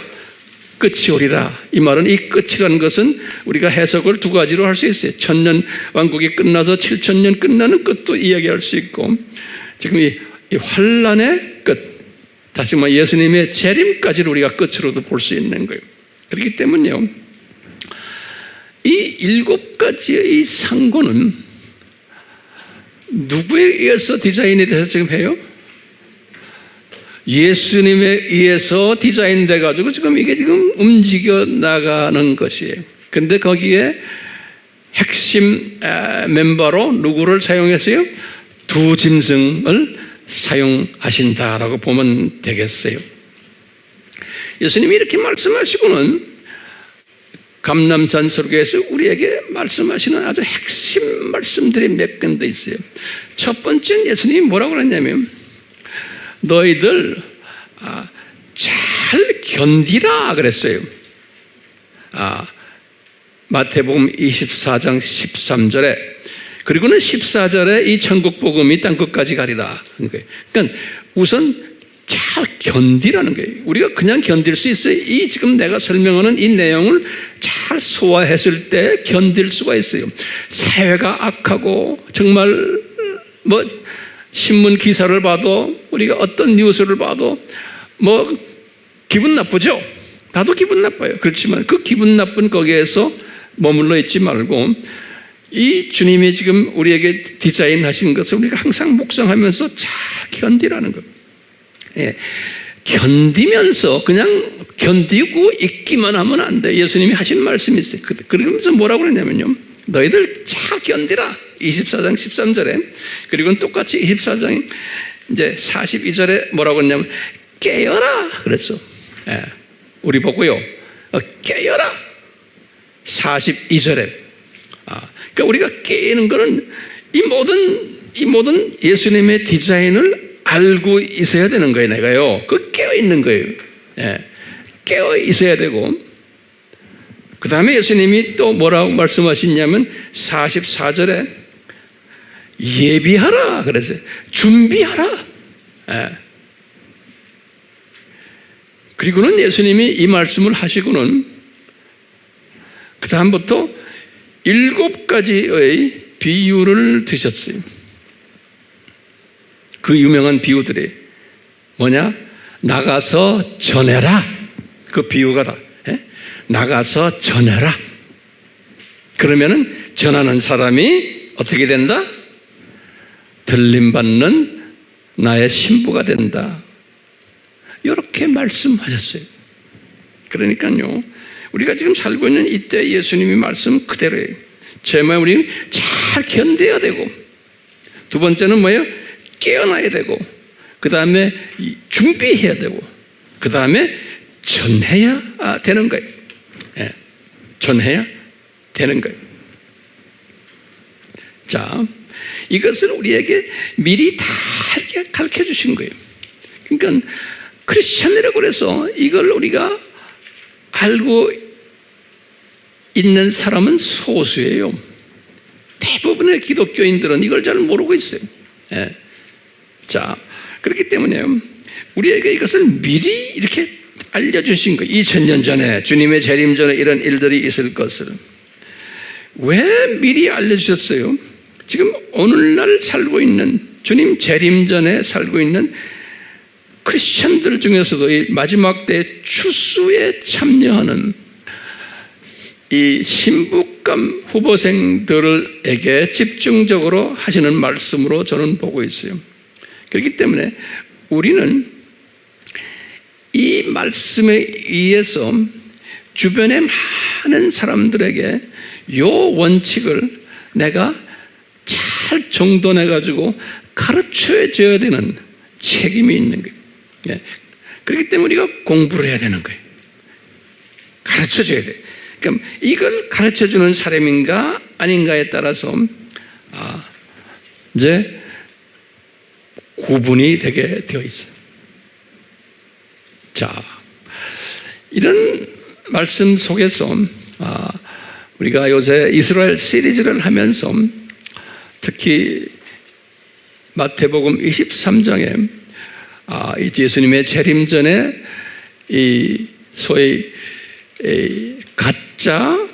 A: 끝이 오리라. 이 말은, 이 끝이라는 것은 우리가 해석을 두 가지로 할 수 있어요. 1000년 왕국이 끝나서 7000년 끝나는 끝도 이야기할 수 있고, 지금 이 환란의 끝, 다시 말해 예수님의 재림까지를 우리가 끝으로도 볼 수 있는 거예요. 그렇기 때문에요, 이 7가지의 이 상고는 누구에 의해서 디자인이 돼서 지금 해요? 예수님에 의해서 디자인돼 가지고 지금 이게 지금 움직여 나가는 것이에요. 근데 거기에 핵심 멤버로 누구를 사용했어요? 두 짐승을 사용하신다라고 보면 되겠어요. 예수님이 이렇게 말씀하시고는 감람산설교에서 우리에게 말씀하시는 아주 핵심 말씀들이 몇 군데 있어요. 첫 번째는 예수님이 뭐라고 그랬냐면, 너희들 잘 견디라 그랬어요. 마태복음 24장 13절에, 그리고는 14절에 이 천국 복음이 땅 끝까지 가리라. 그러니까 우선 잘 견디라는 거예요. 우리가 그냥 견딜 수 있어요. 이 지금 내가 설명하는 이 내용을 잘 소화했을 때 견딜 수가 있어요. 사회가 악하고 정말 뭐 신문 기사를 봐도, 우리가 어떤 뉴스를 봐도 뭐 기분 나쁘죠? 나도 기분 나빠요. 그렇지만 그 기분 나쁜 거기에서 머물러 있지 말고, 이 주님이 지금 우리에게 디자인하신 것을 우리가 항상 묵상하면서 잘 견디라는 겁니다. 예. 견디면서 그냥 견디고 있기만 하면 안 돼. 예수님이 하신 말씀이 있어요. 그러면서 뭐라고 그러냐면요, 너희들 잘 견디라. 24장 13절에, 그리고 똑같이 24장 이제 42절에 뭐라고 했냐면 깨어라 그랬어. 예. 우리 보고요, 깨어라. 42절에. 그러니까 우리가 깨는 거는 이 모든 예수님의 디자인을 알고 있어야 되는 거예요, 내가요. 그 깨어 있는 거예요. 예. 깨어 있어야 되고, 그 다음에 예수님이 또 뭐라고 말씀하시냐면 44절에 예비하라 그랬어요. 준비하라. 예. 그리고는 예수님이 이 말씀을 하시고는 그 다음부터 7가지의 비유를 드셨어요. 그 유명한 비유들이 뭐냐? 나가서 전해라. 그 비유가 다. 예? 나가서 전해라. 그러면은 전하는 사람이 어떻게 된다? 들림받는 나의 신부가 된다. 이렇게 말씀하셨어요. 그러니까요, 우리가 지금 살고 있는 이때 예수님이 말씀 그대로예요. 제발 우리는 잘 견뎌야 되고, 두 번째는 뭐예요? 깨어나야 되고, 그 다음에 준비해야 되고, 그 다음에 전해야 되는 거예요. 예, 전해야 되는 거예요. 자, 이것을 우리에게 미리 다 이렇게 가르쳐 주신 거예요. 그러니까 크리스천이라고 해서 이걸 우리가 알고 있는 사람은 소수예요. 대부분의 기독교인들은 이걸 잘 모르고 있어요. 예. 자, 그렇기 때문에 우리에게 이것을 미리 이렇게 알려주신 거예요. 2000년 전에, 주님의 재림 전에 이런 일들이 있을 것을. 왜 미리 알려주셨어요? 지금 오늘날 살고 있는, 주님 재림 전에 살고 있는 크리스천들 중에서도 이 마지막 때 추수에 참여하는 이 신부감 후보생들에게 집중적으로 하시는 말씀으로 저는 보고 있어요. 그렇기 때문에 우리는 이 말씀에 의해서 주변의 많은 사람들에게 이 원칙을 내가 잘 정돈해가지고 가르쳐야 되는 책임이 있는 거예요. 예. 그렇기 때문에 우리가 공부를 해야 되는 거예요. 가르쳐줘야 돼요. 그럼 이걸 가르쳐주는 사람인가 아닌가에 따라서 이제 구분이 되게 되어 있어요. 자, 이런 말씀 속에서 우리가 요새 이스라엘 시리즈를 하면서 특히 마태복음 23장에 예수님의 재림 전에 이 소위 가짜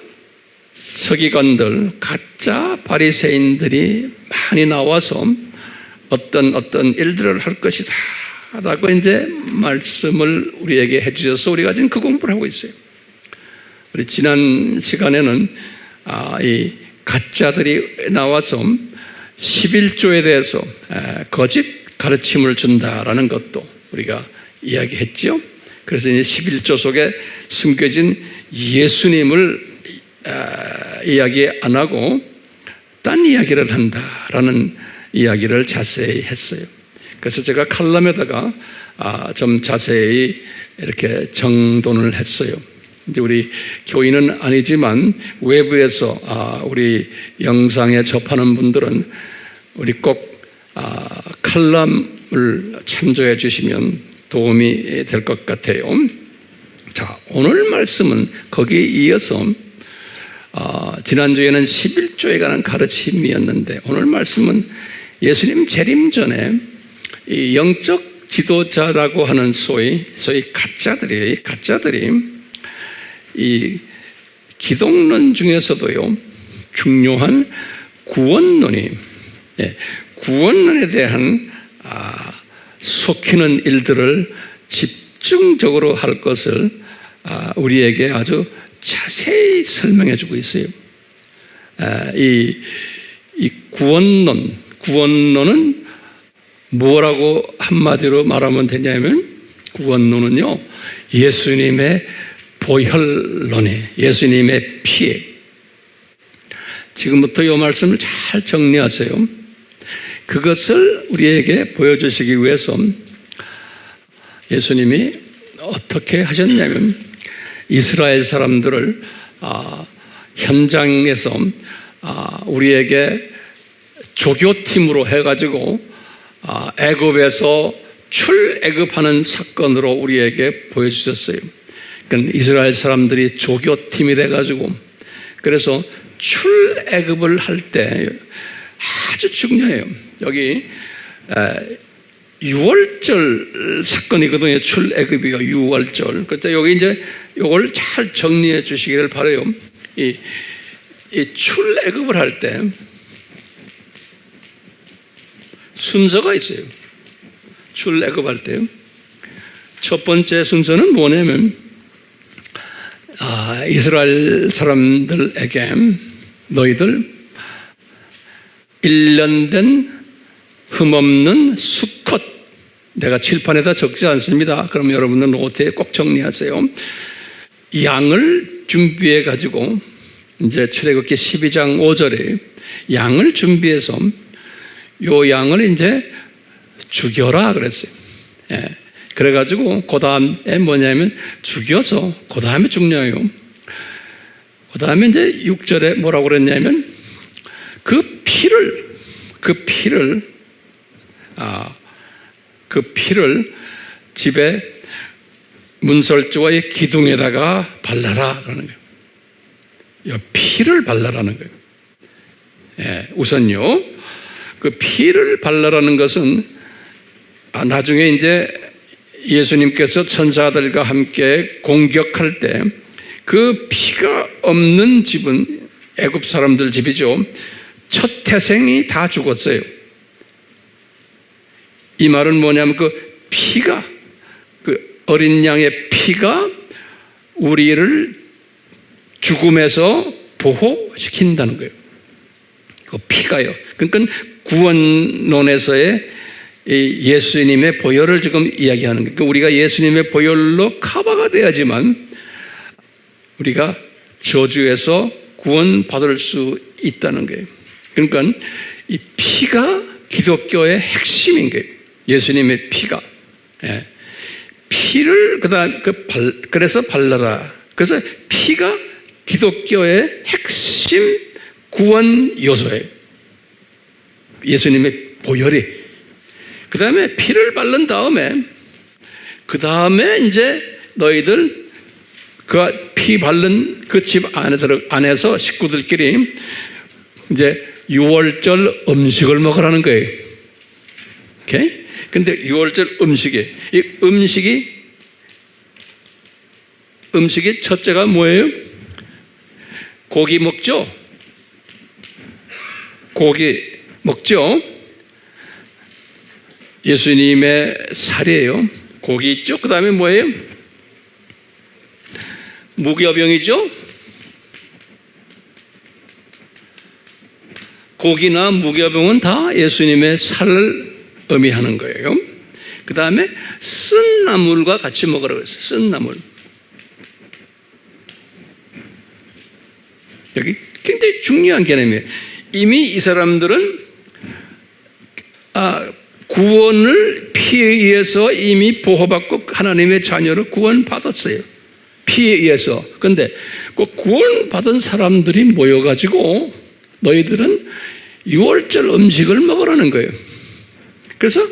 A: 서기관들, 가짜 바리새인들이 많이 나와서 어떤 일들을 할 것이다 라고 이제 말씀을 우리에게 해주셔서 우리가 지금 그 공부를 하고 있어요. 우리 지난 시간에는 이 가짜들이 나와서 11조에 대해서 거짓 가르침을 준다라는 것도 우리가 이야기했죠. 그래서 이제 11조 속에 숨겨진 예수님을 이야기 안 하고 딴 이야기를 한다라는 이야기를 자세히 했어요. 그래서 제가 칼럼에다가 좀 자세히 이렇게 정돈을 했어요. 이제 우리 교인은 아니지만 외부에서 우리 영상에 접하는 분들은 우리 꼭 칼럼을 참조해 주시면 도움이 될 것 같아요. 자, 오늘 말씀은 거기에 이어서 지난주에는 11조에 관한 가르침이었는데 오늘 말씀은 예수님 재림 전에 이 영적 지도자라고 하는 소위 가짜들이 이 기독론 중에서도요 중요한 구원론에 대한 속히는 일들을 집중적으로 할 것을 우리에게 아주 자세히 설명해 주고 있어요. 이 구원론은 뭐라고 한마디로 말하면 되냐면 구원론은요 예수님의 보혈론이에요. 예수님의 피에. 지금부터 이 말씀을 잘 정리하세요. 그것을 우리에게 보여주시기 위해서 예수님이 어떻게 하셨냐면 이스라엘 사람들을 현장에서 우리에게 조교팀으로 해가지고 애굽에서 출애굽하는 사건으로 우리에게 보여주셨어요. 그러니까 이스라엘 사람들이 조교팀이 돼가지고 그래서 출애굽을 할 때 아주 중요해요. 여기 6월절 사건이거든요. 출애굽이요, 6월절. 그때 여기 이제 이걸 잘 정리해 주시기를 바라요. 이 출애굽을 할 때 순서가 있어요. 출애굽할 때 첫 번째 순서는 뭐냐면 이스라엘 사람들에게 너희들 1년 된 흠없는 수컷, 내가 칠판에다 적지 않습니다. 그럼 여러분은 노트에 꼭 정리하세요. 양을 준비해 가지고 이제 출애굽기 12장 5절에 양을 준비해서 요 양을 이제 죽여라 그랬어요. 예. 그래가지고 그 다음에 뭐냐면 죽여서 그 다음에 죽냐요. 그 다음에 이제 6절에 뭐라고 그랬냐면 그 피를 집에 문설주와의 기둥에다가 발라라 그러는 거예요. 피를 발라라는 거예요. 예, 우선요. 그 피를 발라라는 것은 나중에 이제 예수님께서 천사들과 함께 공격할 때 그 피가 없는 집은 애굽 사람들 집이죠. 첫 태생이 다 죽었어요. 이 말은 뭐냐면 그 피가, 그 어린 양의 피가 우리를 죽음에서 보호시킨다는 거예요. 그 피가요. 그러니까 구원론에서의 예수님의 보혈을 지금 이야기하는 거예요. 우리가 예수님의 보혈로 커버가 돼야지만 우리가 저주에서 구원받을 수 있다는 거예요. 그러니까 이 피가 기독교의 핵심인 거예요. 예수님의 피가. 예. 피를 그래서 발라라. 그래서 피가 기독교의 핵심 구원 요소예요. 예수님의 보혈이. 그 다음에 피를 바른 다음에 이제 너희들 그 피 바른 그 집 안에서 식구들끼리 이제 6월절 음식을 먹으라는 거예요. 오케이? 근데 6월절 이 음식이 첫째가 뭐예요? 고기 먹죠? 고기 먹죠? 예수님의 살이에요. 고기 있죠? 그 다음에 뭐예요? 무교병이죠? 고기나 무교병은 다 예수님의 살을 의미하는 거예요. 그 다음에 쓴 나물과 같이 먹으라고 했어요. 쓴 나물. 여기 굉장히 중요한 개념이에요. 이미 이 사람들은 구원을 피에 의해서 이미 보호받고 하나님의 자녀로 구원받았어요. 피에 의해서. 그런데 그 구원받은 사람들이 모여가지고 너희들은 6월절 음식을 먹으라는 거예요. 그래서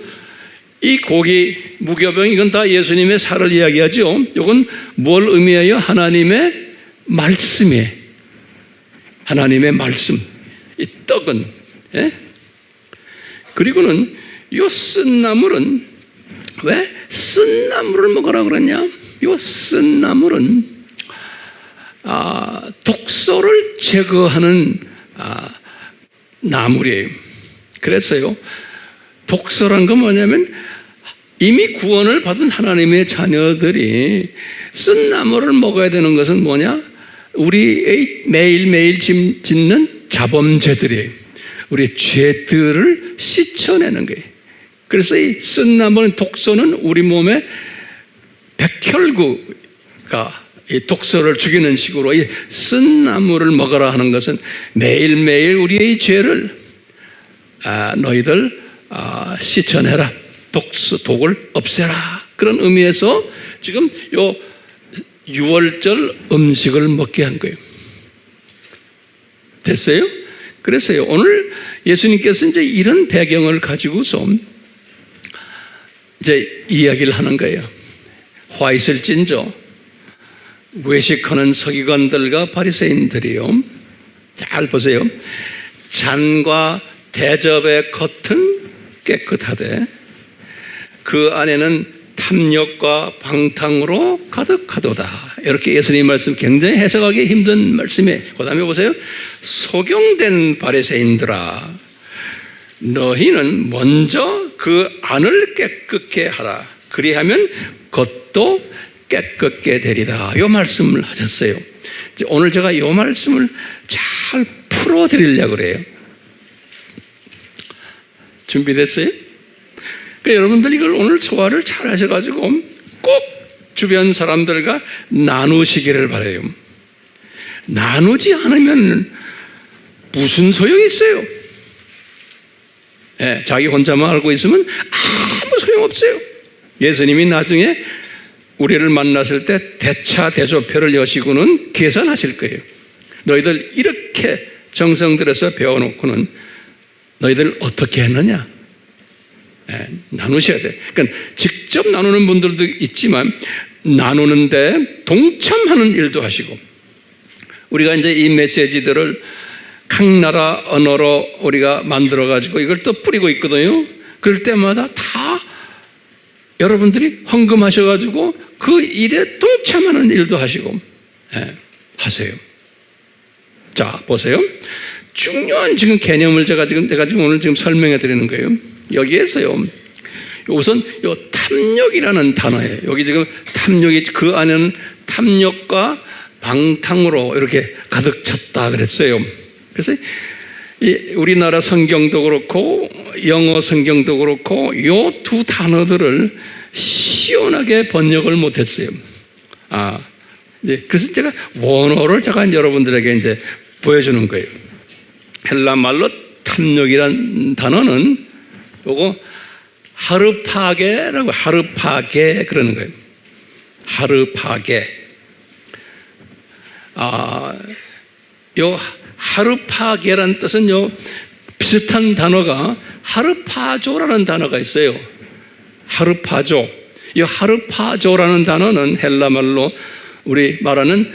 A: 이 고기, 무교병 이건 다 예수님의 살을 이야기하죠. 이건 뭘 의미해요? 하나님의 말씀이에요. 하나님의 말씀. 이 떡은. 예? 그리고는 이 쓴 나물은 왜 쓴 나물을 먹으라 그러냐? 이 쓴 나물은 독소를 제거하는 나물이에요. 그래서요, 독소란 건 뭐냐면 이미 구원을 받은 하나님의 자녀들이 쓴 나물을 먹어야 되는 것은 뭐냐? 우리의 매일매일 짓는 자범죄들이에요. 우리의 죄들을 씻어내는 거예요. 그래서 이 쓴 나물은 독소는 우리 몸에 백혈구가 이 독소를 죽이는 식으로 이 쓴 나물을 먹어라 하는 것은 매일매일 우리의 죄를 너희들 씻어내라. 독을 없애라. 그런 의미에서 지금 요 6월절 음식을 먹게 한 거예요. 됐어요? 그래서요, 오늘 예수님께서 이제 이런 배경을 가지고서 이제 이야기를 하는 거예요. 화 있을진저 외식하는 서기관들과 바리새인들이요. 잘 보세요. 잔과 대접의 겉은 깨끗하되 그 안에는 탐욕과 방탕으로 가득하도다. 이렇게 예수님 말씀 굉장히 해석하기 힘든 말씀이에요. 그 다음에 보세요. 소경된 바리새인들아 너희는 먼저 그 안을 깨끗게 하라. 그리하면 겉도 깨끗게 되리라. 이 말씀을 하셨어요. 오늘 제가 이 말씀을 잘 풀어드리려고 그래요. 준비됐어요? 그러니까 여러분들 이걸 오늘 소화를 잘 하셔가지고 꼭 주변 사람들과 나누시기를 바라요. 나누지 않으면 무슨 소용이 있어요? 네, 자기 혼자만 알고 있으면 아무 소용없어요. 예수님이 나중에 우리를 만났을 때 대차대조표를 여시고는 계산하실 거예요. 너희들 이렇게 정성 들여서 배워놓고는 너희들 어떻게 했느냐? 네, 나누셔야 돼. 그러니까 직접 나누는 분들도 있지만 나누는데 동참하는 일도 하시고 우리가 이제 이 메시지들을 각 나라 언어로 우리가 만들어가지고 이걸 또 뿌리고 있거든요. 그럴 때마다 다 여러분들이 헌금하셔가지고 그 일에 동참하는 일도 하시고 하세요. 자, 보세요. 중요한 지금 개념을 제가 지금 오늘 설명해 드리는 거예요. 여기에서요. 우선 요 탐욕이라는 단어예요. 여기 지금 탐욕이 그 안에는 탐욕과 방탕으로 이렇게 가득 찼다 그랬어요. 그래서 우리나라 성경도 그렇고 영어 성경도 그렇고 요 두 단어들을 시원하게 번역을 못했어요. 그래서 제가 원어를 제가 여러분들에게 이제 보여주는 거예요. 헬라 말로 탐욕이란 단어는 요거 하르파게라고 하르파게 그러는 거예요. 하르파게. 요 하르파게란 뜻은 요 비슷한 단어가 하르파조라는 단어가 있어요. 하르파조. 이 하르파조라는 단어는 헬라 말로 우리 말하는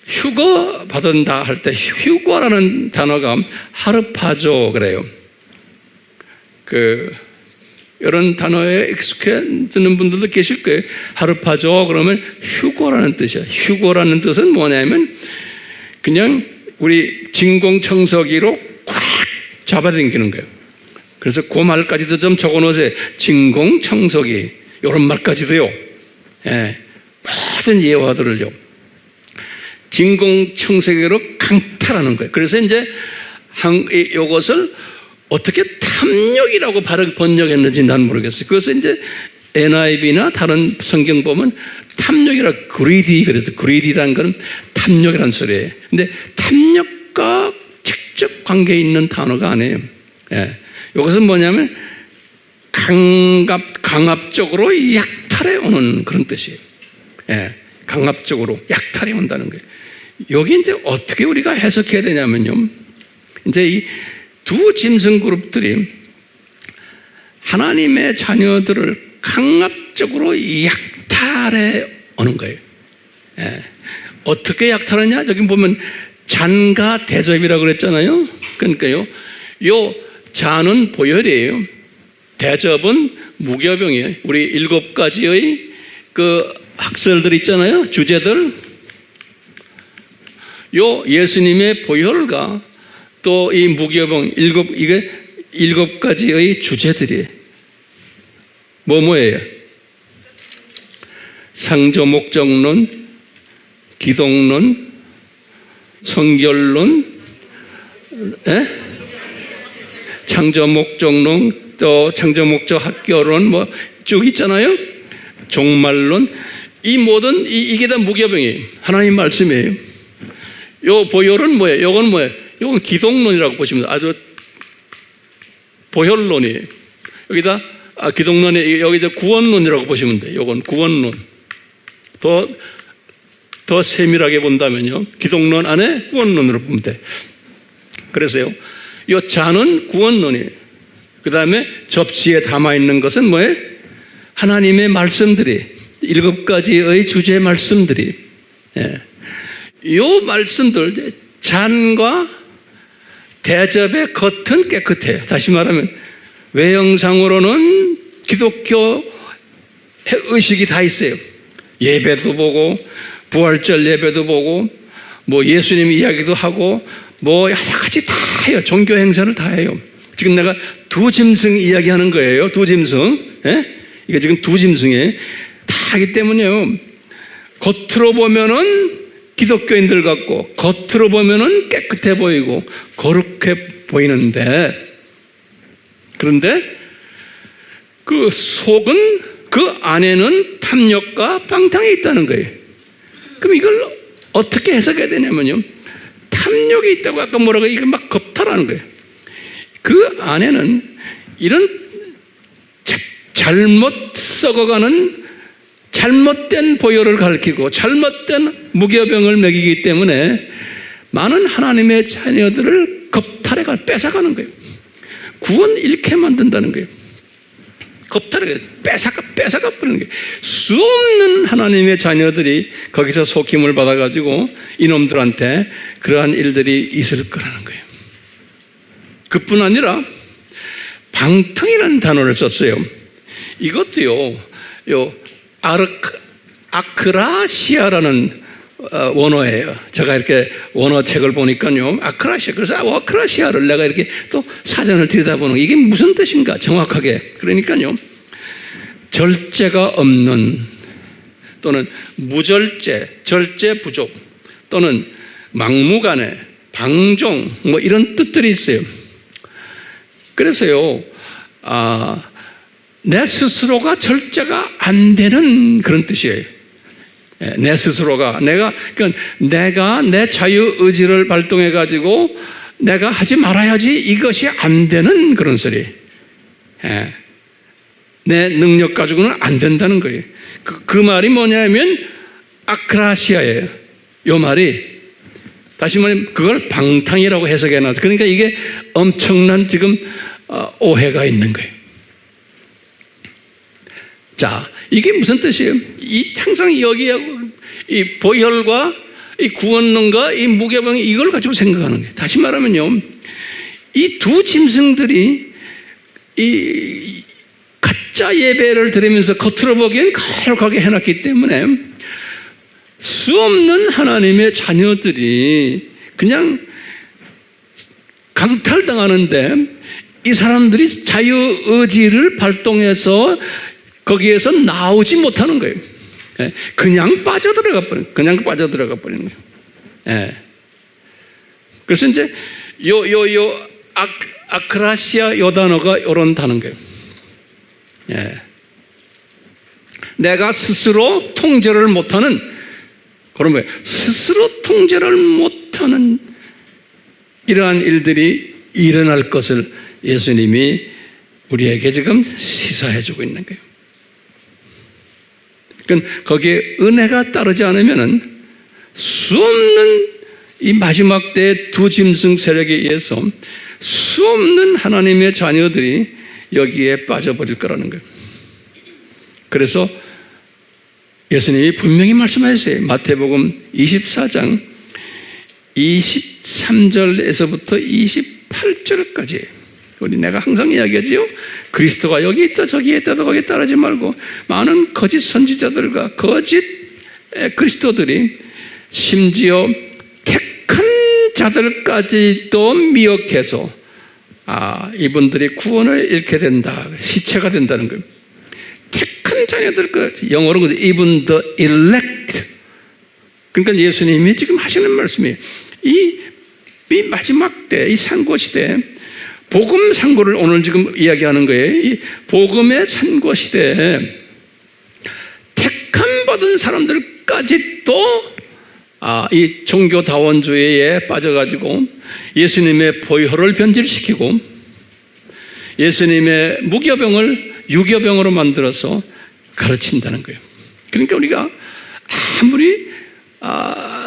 A: 휴거 받은다 할 때 휴거라는 단어가 하르파조 그래요. 이런 단어에 익숙해 듣는 분들도 계실 거예요. 하르파조 그러면 휴거라는 뜻이야. 휴거라는 뜻은 뭐냐면 그냥 우리 진공청소기로 꽉 잡아당기는 거예요. 그래서 그 말까지도 좀 적어놓으세요. 진공청소기 이런 말까지도요. 모든 예화들을요. 진공청소기로 강탈하는 거예요. 그래서 이제 이것을 어떻게 탐욕이라고 번역했는지 난 모르겠어요. 그것은 이제 NIV나 다른 성경 보면 탐욕이라 greedy 그래서 greedy라는 건 탐욕이라는 소리예요. 근데 탐욕과 직접 관계 있는 단어가 아니에요. 이것은 뭐냐면 강압적으로 약탈해 오는 그런 뜻이에요. 강압적으로 약탈해 온다는 거예요. 여기 이제 어떻게 우리가 해석해야 되냐면요. 이제 이 두 짐승 그룹들이 하나님의 자녀들을 강압적으로 약탈해 오는 거예요. 어떻게 약탈하냐? 저기 보면 잔과 대접이라고 그랬잖아요. 그러니까요. 요 잔은 보혈이에요. 대접은 무교병이에요. 우리 7가지의 그 학설들 있잖아요. 주제들. 요 예수님의 보혈과 또 이 무교병 이게 7가지의 주제들이에요. 뭐예요? 상조 목적론, 기독론, 성결론, 창조 목적론, 또 창조 목적 학교론 뭐 쭉 있잖아요. 종말론. 이 모든 이게 다 무교병이에요. 하나님 말씀이에요. 요 보혈은 뭐예요? 요건 뭐예요? 요건 기독론이라고 보시면 돼요. 아주 보혈론이에요. 여기다 기독론에 여기다 구원론이라고 보시면 돼요. 요건 구원론. 더 세밀하게 본다면요. 기독론 안에 구원론으로 보면 돼. 그래서요. 이 잔은 구원론이에요. 그 다음에 접시에 담아있는 것은 뭐예요? 하나님의 말씀들이, 7가지의 주제 말씀들이. 이 말씀들, 잔과 대접의 겉은 깨끗해요. 다시 말하면 외형상으로는 기독교 의식이 다 있어요. 예배도 보고 부활절 예배도 보고 뭐 예수님 이야기도 하고 뭐 여러 가지 다 해요. 종교 행사를 다 해요. 지금 내가 두 짐승 이야기하는 거예요. 두 짐승. 이게 지금 두 짐승이에요. 다 하기 때문에요. 겉으로 보면은 기독교인들 같고 겉으로 보면은 깨끗해 보이고 거룩해 보이는데, 그런데 그 속은, 그 안에는 탐욕과 방탕이 있다는 거예요. 그럼 이걸 어떻게 해석해야 되냐면요, 탐욕이 있다고 아까 뭐라고, 이거 막 겁탈하는 거예요. 그 안에는 이런 잘못 썩어가는 잘못된 보혈을 가리키고 잘못된 무교병을 먹이기 때문에 많은 하나님의 자녀들을 겁탈해가 뺏어가는 거예요. 구원 잃게 만든다는 거예요. 겁탈해 뺏어가 버리는 거예요. 수 없는 하나님의 자녀들이 거기서 속임을 받아가지고 이놈들한테 그러한 일들이 있을 거라는 거예요. 그뿐 아니라 방탕이라는 단어를 썼어요. 이것도요, 아크라시아라는 원어예요. 제가 이렇게 원어책을 보니까요, 아크라시아. 그래서 아크라시아를 내가 이렇게 또 사전을 들여다보는 이게 무슨 뜻인가 정확하게. 그러니까요, 절제가 없는, 또는 무절제, 절제 부족, 또는 막무가내, 방종, 뭐 이런 뜻들이 있어요. 그래서요, 내 스스로가 절제가 안 되는 그런 뜻이에요. 내 스스로가, 내가 내 자유 의지를 발동해 가지고 내가 하지 말아야지, 이것이 안 되는 그런 소리. 내 능력 가지고는 안 된다는 거예요. 그 말이 뭐냐면 아크라시아예요. 요 말이. 다시 말하면 그걸 방탕이라고 해석해 놨어요. 그러니까 이게 엄청난 지금 오해가 있는 거예요. 자, 이게 무슨 뜻이에요? 항상 여기에 이 보혈과 이 구원론과 이 무교병, 이걸 가지고 생각하는 거예요. 다시 말하면요, 이 두 짐승들이 이 가짜 예배를 드리면서 겉으로 보기엔 거룩하게 해놨기 때문에 수 없는 하나님의 자녀들이 그냥 강탈당하는데, 이 사람들이 자유의지를 발동해서 거기에서 나오지 못하는 거예요. 그냥 빠져들어가 버리는 거예요. 그래서 이제 아크라시아 요 단어가 이런 단어인 거예요. 내가 스스로 통제를 못하는, 그런 거예요. 스스로 통제를 못하는 이러한 일들이 일어날 것을 예수님이 우리에게 지금 시사해주고 있는 거예요. 그러니까 거기에 은혜가 따르지 않으면은 수 없는 이 마지막 때의 두 짐승 세력에 의해서 수 없는 하나님의 자녀들이 여기에 빠져버릴 거라는 거예요. 그래서 예수님이 분명히 말씀하셨어요. 마태복음 24장 23절에서부터 28절까지. 우리 내가 항상 이야기하지요. 그리스도가 여기 있다 저기 있다도 거기에 따르지 말고, 많은 거짓 선지자들과 거짓 그리스도들이 심지어 택한 자들까지도 미혹해서 이분들이 구원을 잃게 된다, 시체가 된다는 거예요. 택한 자녀들까지, 영어로는 even the elect. 그러니까 예수님이 지금 하시는 말씀이에요. 이 마지막 때, 이 산고시대, 복음 산고를 오늘 지금 이야기하는 거예요. 이 복음의 산고 시대에 택함 받은 사람들까지 또 이 종교다원주의에 빠져가지고 예수님의 보혈을 변질시키고 예수님의 무교병을 유교병으로 만들어서 가르친다는 거예요. 그러니까 우리가 아무리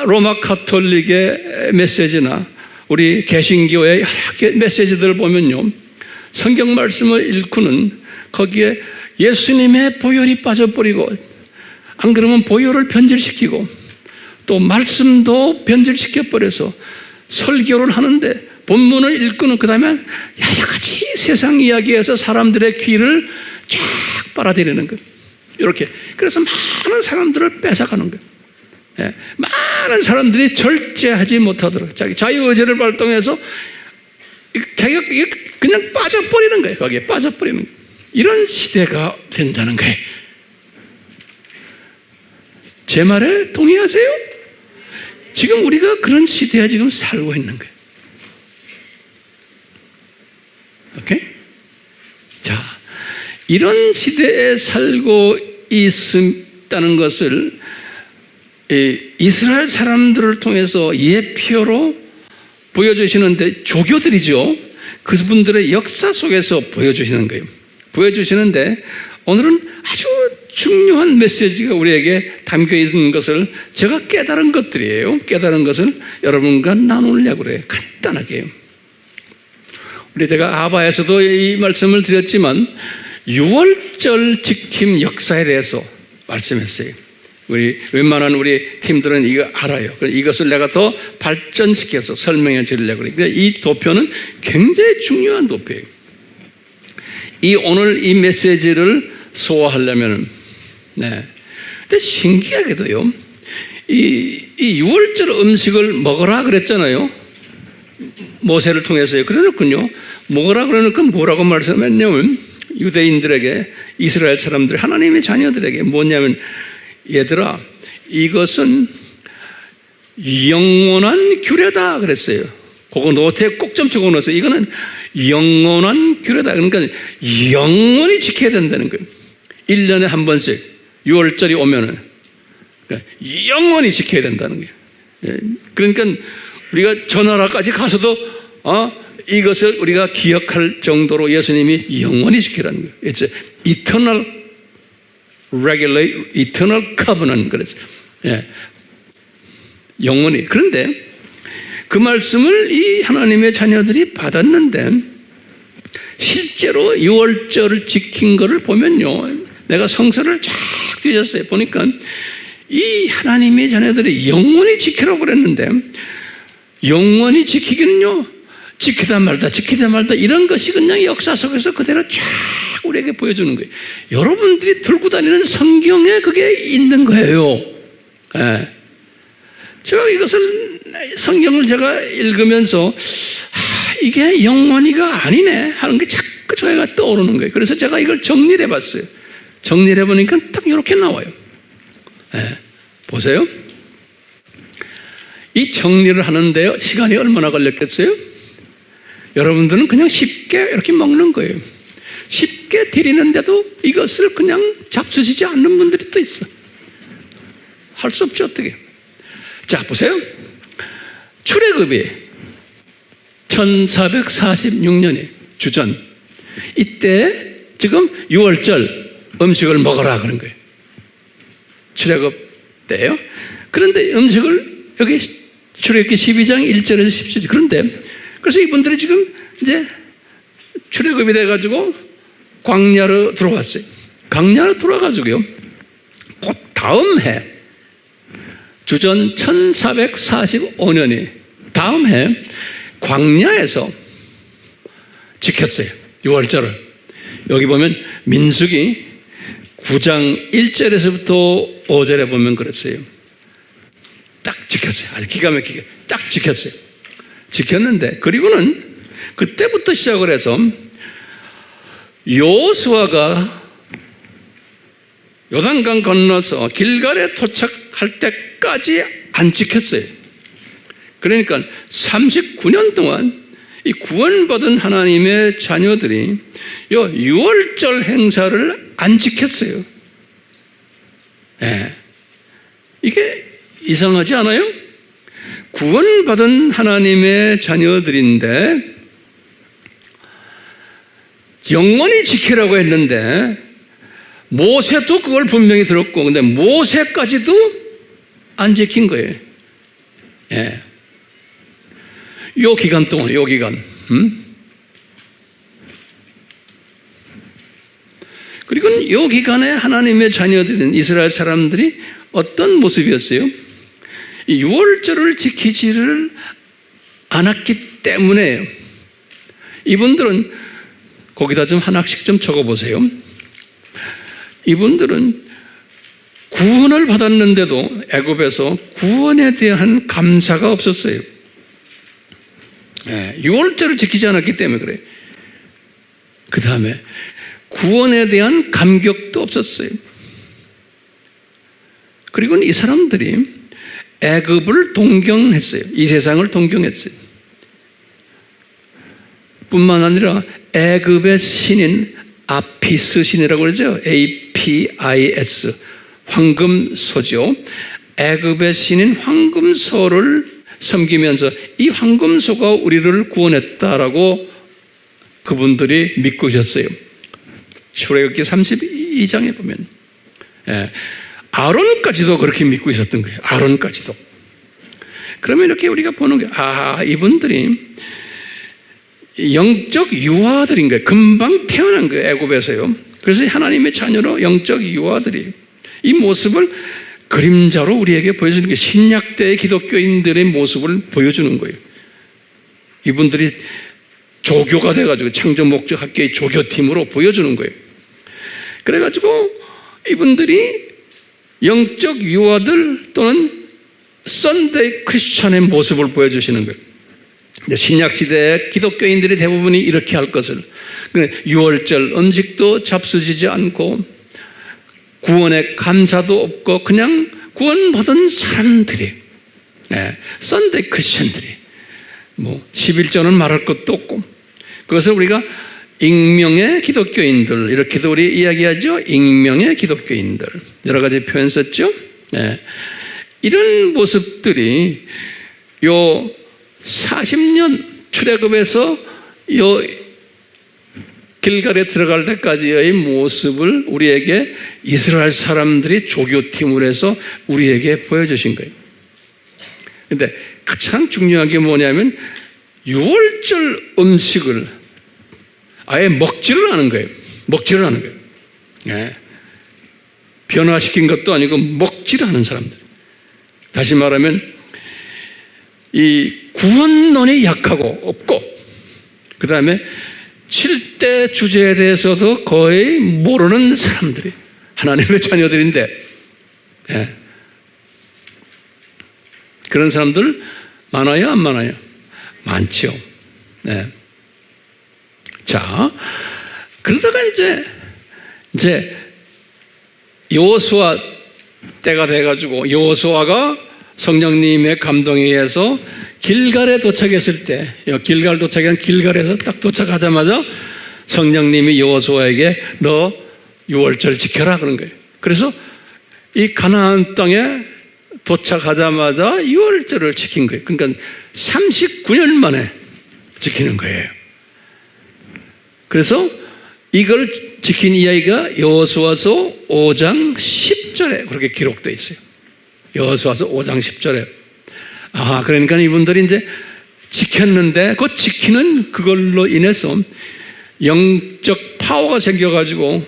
A: 로마 카톨릭의 메시지나 우리 개신교의 여러 개 메시지들을 보면요, 성경 말씀을 읽고는 거기에 예수님의 보혈이 빠져버리고, 안 그러면 보혈을 변질시키고 또 말씀도 변질시켜버려서 설교를 하는데 본문을 읽고는 그 다음에 여러 가지 세상 이야기에서 사람들의 귀를 쫙 빨아들이는 거예요. 이렇게. 그래서 많은 사람들을 뺏어가는 거예요. 예, 많은 사람들이 절제하지 못하도록 자기 자유의지를 발동해서 자기가 그냥 빠져버리는 거예요. 거기에 빠져버리는 거예요. 이런 시대가 된다는 거예요. 제 말에 동의하세요? 지금 우리가 그런 시대에 지금 살고 있는 거예요. 오케이? 자, 이런 시대에 살고 있다는 것을 이스라엘 사람들을 통해서 예표로 보여주시는데, 조교들이죠. 그분들의 역사 속에서 보여주시는 거예요. 보여주시는데 오늘은 아주 중요한 메시지가 우리에게 담겨 있는 것을 제가 깨달은 것들이에요. 깨달은 것을 여러분과 나누려고 그래요. 간단하게. 우리 제가 아바에서도 이 말씀을 드렸지만 6월절 지킴 역사에 대해서 말씀했어요. 우리 웬만한 우리 팀들은 이거 알아요. 이것을 내가 더 발전시켜서 설명해 드리려고 그래요. 이 도표는 굉장히 중요한 도표예요. 오늘 이 메시지를 소화하려면, 네. 근데 신기하게도요, 이 6월절 음식을 먹어라 그랬잖아요. 모세를 통해서요. 그래놓군요. 먹어라 그러니까 뭐라고 말씀했냐면, 유대인들에게, 이스라엘 사람들, 하나님의 자녀들에게 뭐냐면, 얘들아, 이것은 영원한 규례다 그랬어요. 그거 노트에 꼭 좀 적어 놓으세요. 이거는 영원한 규례다. 그러니까 영원히 지켜야 된다는 거예요. 1년에 한 번씩 6월절이 오면은 그러니까 영원히 지켜야 된다는 거예요. 그러니까 우리가 저 나라까지 가서도 이것을 우리가 기억할 정도로 예수님이 영원히 지키라는 거예요. It's eternal regulate, eternal covenant 그랬어요. 예. 영원히. 그런데 그 말씀을 이 하나님의 자녀들이 받았는데 실제로 6월절을 지킨 것을 보면요, 내가 성서를 쫙 뒤졌어요. 보니까 이 하나님의 자녀들이 영원히 지키라고 그랬는데, 영원히 지키기는요, 지키다 말다 이런 것이 그냥 역사 속에서 그대로 쫙 우리에게 보여주는 거예요. 여러분들이 들고 다니는 성경에 그게 있는 거예요. 예. 제가 이것을, 성경을 제가 읽으면서 이게 영원히가 아니네 하는 게 자꾸 저희가 떠오르는 거예요. 그래서 제가 이걸 정리를 해봤어요. 정리를 해보니까 딱 이렇게 나와요. 예. 보세요. 이 정리를 하는데요, 시간이 얼마나 걸렸겠어요? 여러분들은 그냥 쉽게 이렇게 먹는 거예요. 쉽게 드리는데도 이것을 그냥 잡수시지 않는 분들이 또 있어. 할 수 없죠, 어떻게. 자, 보세요. 출애굽이 1446년에 주전, 이때 지금 6월절 음식을 먹어라 그런 거예요. 출애굽 때예요. 그런데 음식을 여기 출애굽기 12장 1절에서 17절. 그런데 그래서 이분들이 지금 이제 출애굽이 돼가지고 광야로 들어왔어요. 광야로 들어와가지고요, 그 다음 해 주전 1445년이 다음 해 광야에서 지켰어요. 6월절을. 여기 보면 민수기 9장 1절에서부터 5절에 보면 그랬어요. 딱 지켰어요. 아주 기가 막히게 딱 지켰어요. 지켰는데, 그리고는 그때부터 시작을 해서 여호수아가 요단강 건너서 길갈에 도착할 때까지 안 지켰어요. 그러니까 39년 동안 이 구원받은 하나님의 자녀들이 이 6월절 행사를 안 지켰어요. 네. 이게 이상하지 않아요? 구원받은 하나님의 자녀들인데 영원히 지키라고 했는데, 모세도 그걸 분명히 들었고, 근데 모세까지도 안 지킨 거예요. 예. 요 기간 동안, 요 기간. 그리고 요 기간에 하나님의 자녀들인 이스라엘 사람들이 어떤 모습이었어요? 이 유월절을 지키지를 않았기 때문에 이분들은 거기다 좀 하나씩 좀 적어보세요. 이분들은 구원을 받았는데도 애굽에서 구원에 대한 감사가 없었어요. 유월절을 지키지 않았기 때문에 그래요. 그 다음에 구원에 대한 감격도 없었어요. 그리고 이 사람들이 애굽을 동경했어요. 이 세상을 동경했어요. 뿐만 아니라 애굽의 신인 아피스 신이라고 그러죠. APIS 황금소죠. 애굽의 신인 황금소를 섬기면서 이 황금소가 우리를 구원했다라고 그분들이 믿고 계셨어요. 출애굽기 32장에 보면 아론까지도 그렇게 믿고 있었던 거예요. 아론까지도. 그러면 이렇게 우리가 보는 게 이분들이 영적 유아들인 거예요. 금방 태어난 거예요. 애굽에서요. 그래서 하나님의 자녀로 영적 유아들이 이 모습을 그림자로 우리에게 보여주는 게 신약 때의 기독교인들의 모습을 보여주는 거예요. 이분들이 조교가 돼가지고 창조목적학교의 조교팀으로 보여주는 거예요. 그래가지고 이분들이 영적 유아들 또는 썬데이 크리스천의 모습을 보여주시는 거예요. 신약시대의 기독교인들이 대부분이 이렇게 할 것을, 유월절 음식도 잡수지지 않고 구원의 감사도 없고 그냥 구원받은 사람들이, 썬데이 크리스천들이 11조는 말할 것도 없고, 그것을 우리가 익명의 기독교인들 이렇게도 우리 이야기하죠. 익명의 기독교인들 여러 가지 표현 썼죠. 이런 모습들이 요 40년 출애굽에서 요 길갈에 들어갈 때까지의 모습을 우리에게 이스라엘 사람들이 조교팀을 해서 우리에게 보여주신 거예요. 그런데 가장 중요한 게 뭐냐면 유월절 음식을 아예 먹지를 않은 거예요. 먹지를 않은 거예요. 변화시킨 것도 아니고 먹지를 않은 사람들. 다시 말하면 이 구원론이 약하고 없고, 그 다음에 7대 주제에 대해서도 거의 모르는 사람들이 하나님의 자녀들인데, 그런 사람들 많아요, 안 많아요? 많죠. 자, 그러다가 이제 여호수아 때가 돼가지고 여호수아가 성령님의 감동에 의해서 길갈에 도착했을 때, 길갈 도착한 길갈에서 딱 도착하자마자 성령님이 여호수아에게 너 유월절 지켜라 그런 거예요. 그래서 이 가나안 땅에 도착하자마자 유월절을 지킨 거예요. 그러니까 39년 만에 지키는 거예요. 그래서 이걸 지킨 이야기가 여호수아서 5장 10절에 그렇게 기록되어 있어요. 여호수아서 5장 10절에. 그러니까 이분들이 이제 지켰는데 그 지키는 그걸로 인해서 영적 파워가 생겨가지고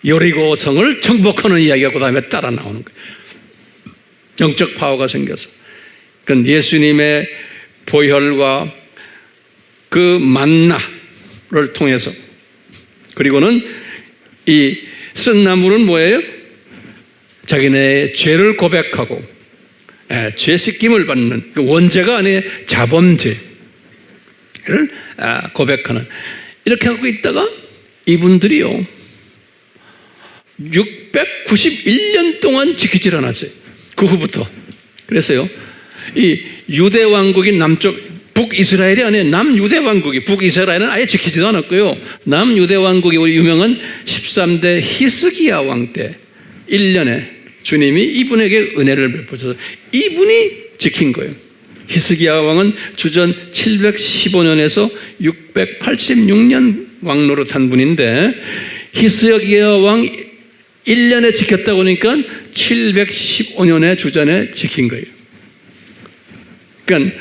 A: 여리고성을 정복하는 이야기가 그 다음에 따라 나오는 거예요. 영적 파워가 생겨서. 그러니까 예수님의 보혈과 그 만나를 통해서, 그리고는 이 쓴 나무는 뭐예요? 자기네의 죄를 고백하고 죄 씻김을 받는 그 원죄가 아니에요. 자범죄를 고백하는, 이렇게 하고 있다가 이분들이요 691년 동안 지키질 않았어요. 그 후부터. 그래서요 이 유대 왕국이 남쪽 북이스라엘이 아니에요. 남유대 왕국이, 북이스라엘은 아예 지키지도 않았고요. 남유대 왕국이 우리 유명한 13대 히스기야 왕 때 1년에 주님이 이분에게 은혜를 베푸셔서 이분이 지킨 거예요. 히스기야 왕은 주전 715년에서 686년 왕노릇한 분인데 히스기야 왕 1년에 지켰다 보니까 715년에 주전에 지킨 거예요. 그러니까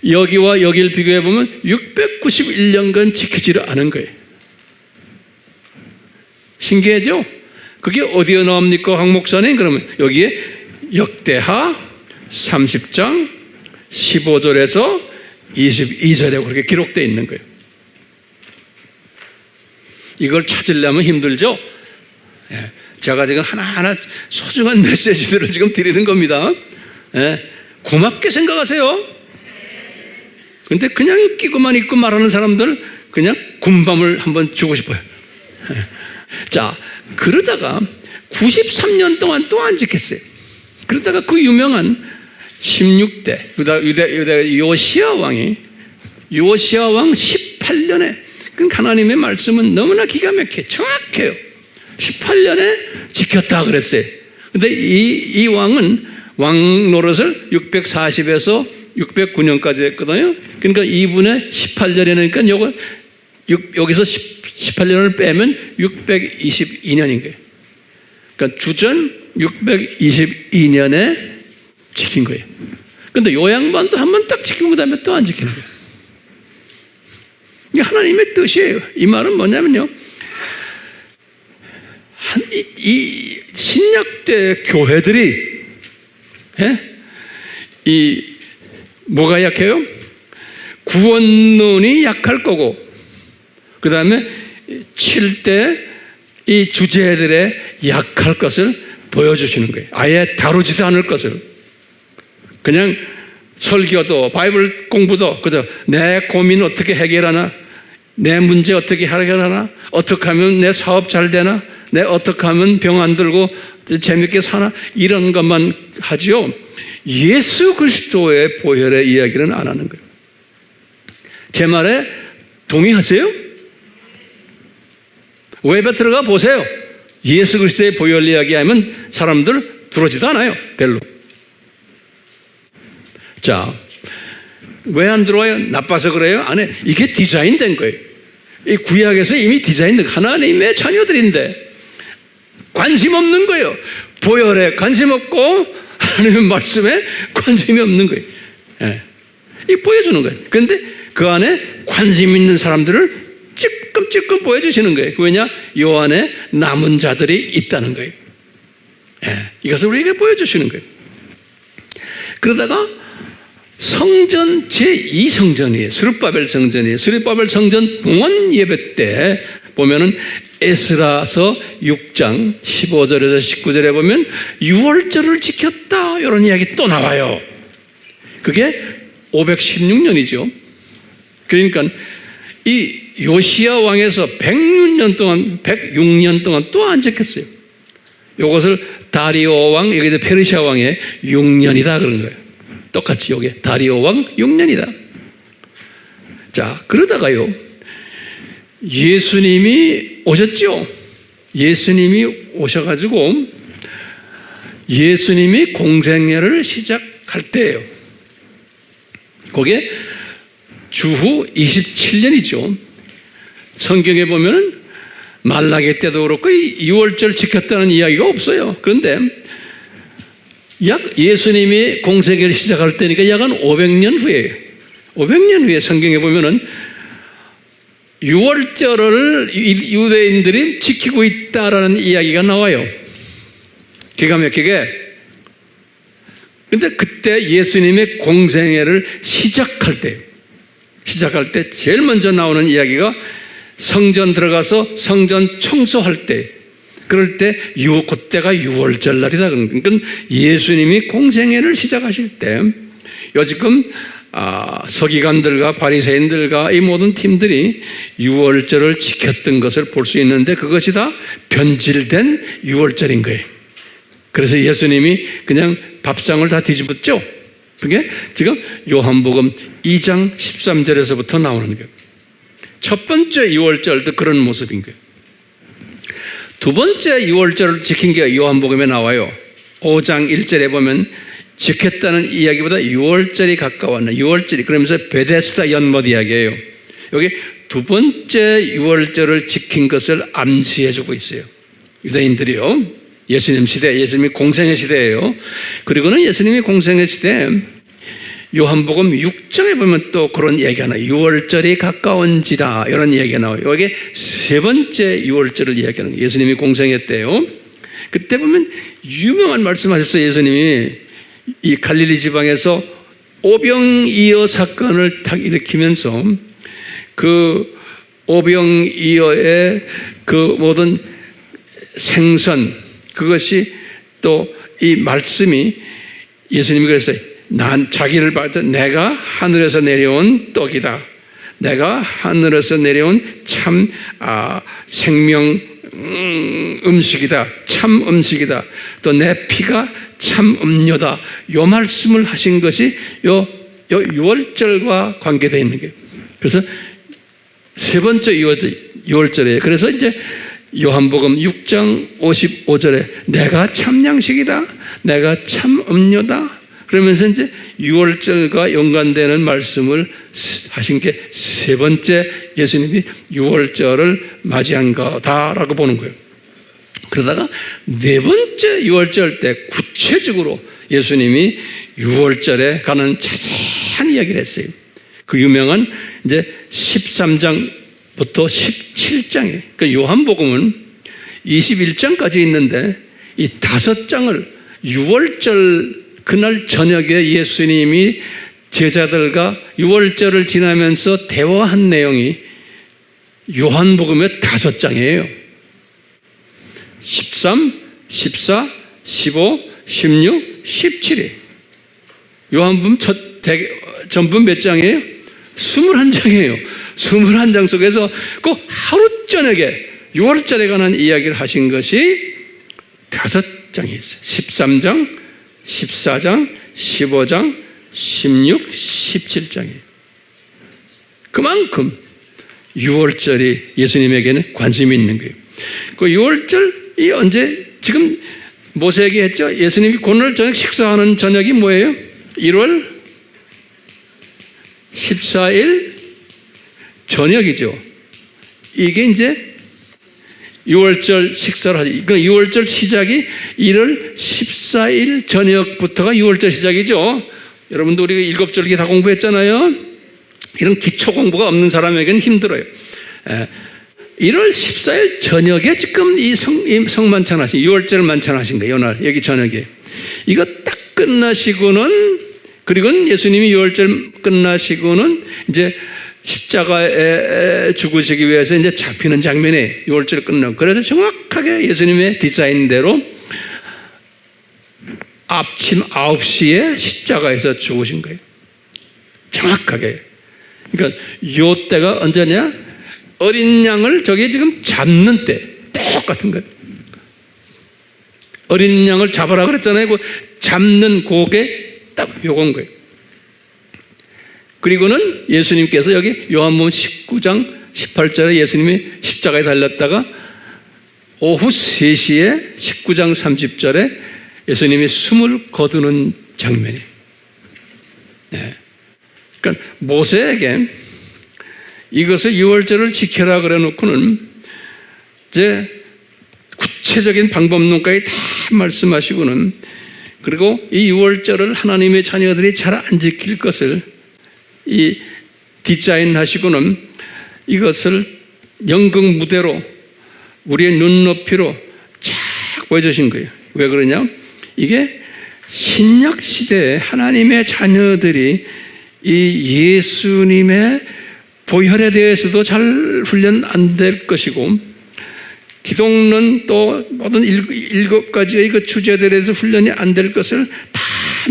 A: 여기와 여기를 비교해 보면 691년간 지키지를 않은 거예요. 신기하죠? 그게 어디에 나옵니까, 황 목사님? 그러면 여기에 역대하 30장 15절에서 22절에 그렇게 기록되어 있는 거예요. 이걸 찾으려면 힘들죠? 예, 제가 지금 하나하나 소중한 메시지들을 지금 드리는 겁니다. 예, 고맙게 생각하세요. 그런데 그냥 끼고만 있고 말하는 사람들 그냥 군밤을 한번 주고 싶어요. 예. 자, 그러다가 93년 동안 또 안 지켰어요. 그러다가 그 유명한 16대 유다 요시야 왕 18년에 하나님의 말씀은 너무나 기가 막혀요. 정확해요. 18년에 지켰다 그랬어요. 근데 이 왕은 왕 노릇을 640에서 609년까지 했거든요. 그러니까 이분의 18년이니까 여기서 18년을 빼면 622년인 거예요. 그러니까 주전 622년에 지킨 거예요. 그런데 요 양반도 한 번 딱 지키고 그다음에 또 안 지키는 거예요. 이게 하나님의 뜻이에요. 이 말은 뭐냐면요, 이 신약 때 교회들이 뭐가 약해요? 구원론이 약할 거고, 그 다음에 칠 때 이 주제들의 약할 것을 보여주시는 거예요. 아예 다루지도 않을 것을. 그냥 설교도 바이블 공부도 그저 내 고민 어떻게 해결하나, 내 문제 어떻게 해결하나, 어떻게 하면 내 사업 잘 되나, 내 어떻게 하면 병 안 들고 재밌게 사나, 이런 것만 하지요. 예수 그리스도의 보혈의 이야기는 안 하는 거예요. 제 말에 동의하세요? 웹에 들어가 보세요. 예수 그리스도의 보혈 이야기하면 사람들 들어오지도 않아요. 별로. 자, 왜 안 들어와요? 나빠서 그래요? 안 해. 이게 디자인된 거예요. 이 구약에서 이미 디자인된 하나님의 자녀들인데 관심 없는 거예요. 보혈에 관심 없고 하나님의 말씀에 관심이 없는 거예요. 예. 이 보여주는 거예요. 그런데 그 안에 관심 있는 사람들을 찔끔찔끔 보여주시는 거예요. 왜냐? 요 안에 남은 자들이 있다는 거예요. 예. 이것을 우리에게 보여주시는 거예요. 그러다가 성전 제2성전이에요. 스룹바벨 성전이에요. 스룹바벨 성전 봉헌 예배 때 보면은 에스라서 6장 15절에서 19절에 보면 6월절을 지켰다, 이런 이야기 또 나와요. 그게 516년이죠. 그러니까 이 요시야 왕에서 106년 동안 또 안 지켰어요. 이것을 다리오 왕, 여기서 페르시아 왕의 6년이다 그런 거예요. 똑같이 여기 다리오 왕 6년이다. 자, 그러다가요, 예수님이 오셨죠. 예수님이 오셔가지고 예수님이 공생애를 시작할 때예요. 그게 주후 27년이죠. 성경에 보면은 말라기 때도 그렇고 6월절 지켰다는 이야기가 없어요. 그런데 예수님이 공생애를 시작할 때니까 약 한 500년 후에 500년 후에 성경에 보면은 6월절을 유대인들이 지키고 있다라는 이야기가 나와요. 기가 막히게. 근데 그때 예수님의 공생애를 시작할 때 제일 먼저 나오는 이야기가 성전 들어가서 성전 청소할 때, 그럴 때 그때가 6월절 날이다. 그러니까 예수님이 공생애를 시작하실 때 요지금 서기관들과 바리새인들과 이 모든 팀들이 6월절을 지켰던 것을 볼 수 있는데 그것이 다 변질된 6월절인 거예요. 그래서 예수님이 그냥 밥상을 다 뒤집었죠. 그게 지금 요한복음 2장 13절에서부터 나오는 거예요. 첫 번째 6월절도 그런 모습인 거예요. 두 번째 6월절을 지킨 게 요한복음에 나와요. 5장 1절에 보면 지켰다는 이야기보다 6월절이 가까웠나, 6월절이, 그러면서 베데스다 연못 이야기예요. 여기 두 번째 6월절을 지킨 것을 암시해주고 있어요. 유대인들이요. 예수님 시대, 예수님이 공생의 시대예요. 그리고는 예수님이 공생의 시대에 요한복음 6장에 보면 또 그런 얘기가 나와요. 6월절이 가까운지라 이런 얘기가 나와요. 이게 세 번째 6월절을 이야기하는 거예요. 예수님이 공생했대요. 그때 보면 유명한 말씀하셨어요. 예수님이 이 갈릴리 지방에서 오병이어 사건을 딱 일으키면서 그 오병이어의 그 모든 생선, 그것이 또 이 말씀이 예수님이 그랬어요. 난 자기를 받아 내가 하늘에서 내려온 떡이다. 내가 하늘에서 내려온 참 생명 음식이다. 참 음식이다. 또 내 피가 참 음료다. 요 말씀을 하신 것이 요 6월절과 관계되어 있는 거예요. 그래서 세 번째 6월절이에요. 그래서 이제 요한복음 6장 55절에 내가 참 양식이다. 내가 참 음료다. 그러면서 이제 6월절과 연관되는 말씀을 하신 게 세 번째 예수님이 6월절을 맞이한 거다라고 보는 거예요. 그러다가 네 번째 6월절 때 구체적으로 예수님이 6월절에 관한 자세한 이야기를 했어요. 그 유명한 이제 13장부터 17장에, 그러니까 요한복음은 21장까지 있는데 이 5장을 6월절 그날 저녁에 예수님이 제자들과 6월절을 지나면서 대화한 내용이 요한복음의 5장이에요. 13, 14, 15, 16, 17이 요한복음 전부 몇 장이에요? 21장이에요. 21장 속에서 꼭 하루 저녁에 6월절에 관한 이야기를 하신 것이 5장이 있어요. 13장, 14장, 15장, 16, 17장이에요. 그만큼 6월절이 예수님에게는 관심이 있는 거예요. 그 6월절이 언제, 지금 모세에게 했죠? 예수님이 오늘 저녁 식사하는 저녁이 뭐예요? 1월 14일 저녁이죠. 이게 이제 6월절 식사를 하죠. 그 6월절 시작이 1월 14일 저녁부터가 6월절 시작이죠. 여러분도 우리가 7절기 다 공부했잖아요. 이런 기초 공부가 없는 사람에게는 힘들어요. 1월 14일 저녁에 지금 이 성만찬 하신 6월절 만찬 하신 거예요. 이날 여기 저녁에 이거 딱 끝나시고는, 그리고 예수님이 6월절 끝나시고는 이제 십자가에 죽으시기 위해서 이제 잡히는 장면이 6월절 끝나고, 그래서 정확하게 예수님의 디자인대로 아침 9시에 십자가에서 죽으신 거예요. 정확하게. 그러니까 요 때가 언제냐? 어린 양을 저기 지금 잡는 때 똑같은 거예요. 어린 양을 잡아라 그랬잖아요. 그 잡는 고개 딱 요건 거예요. 그리고는 예수님께서 여기 요한복음 19장 18절에 예수님이 십자가에 달렸다가 오후 3시에 19장 30절에 예수님이 숨을 거두는 장면이에요. 네. 그러니까 모세에게 이것을 6월절을 지켜라 그래 놓고는 이제 구체적인 방법론까지 다 말씀하시고는, 그리고 이 6월절을 하나님의 자녀들이 잘 안 지킬 것을 이 디자인 하시고는 이것을 연극 무대로 우리의 눈높이로 쫙 보여주신 거예요. 왜 그러냐? 이게 신약 시대에 하나님의 자녀들이 이 예수님의 보혈에 대해서도 잘 훈련 안 될 것이고, 기독론 또 모든 7가지의 그 주제들에 대해서 훈련이 안 될 것을 다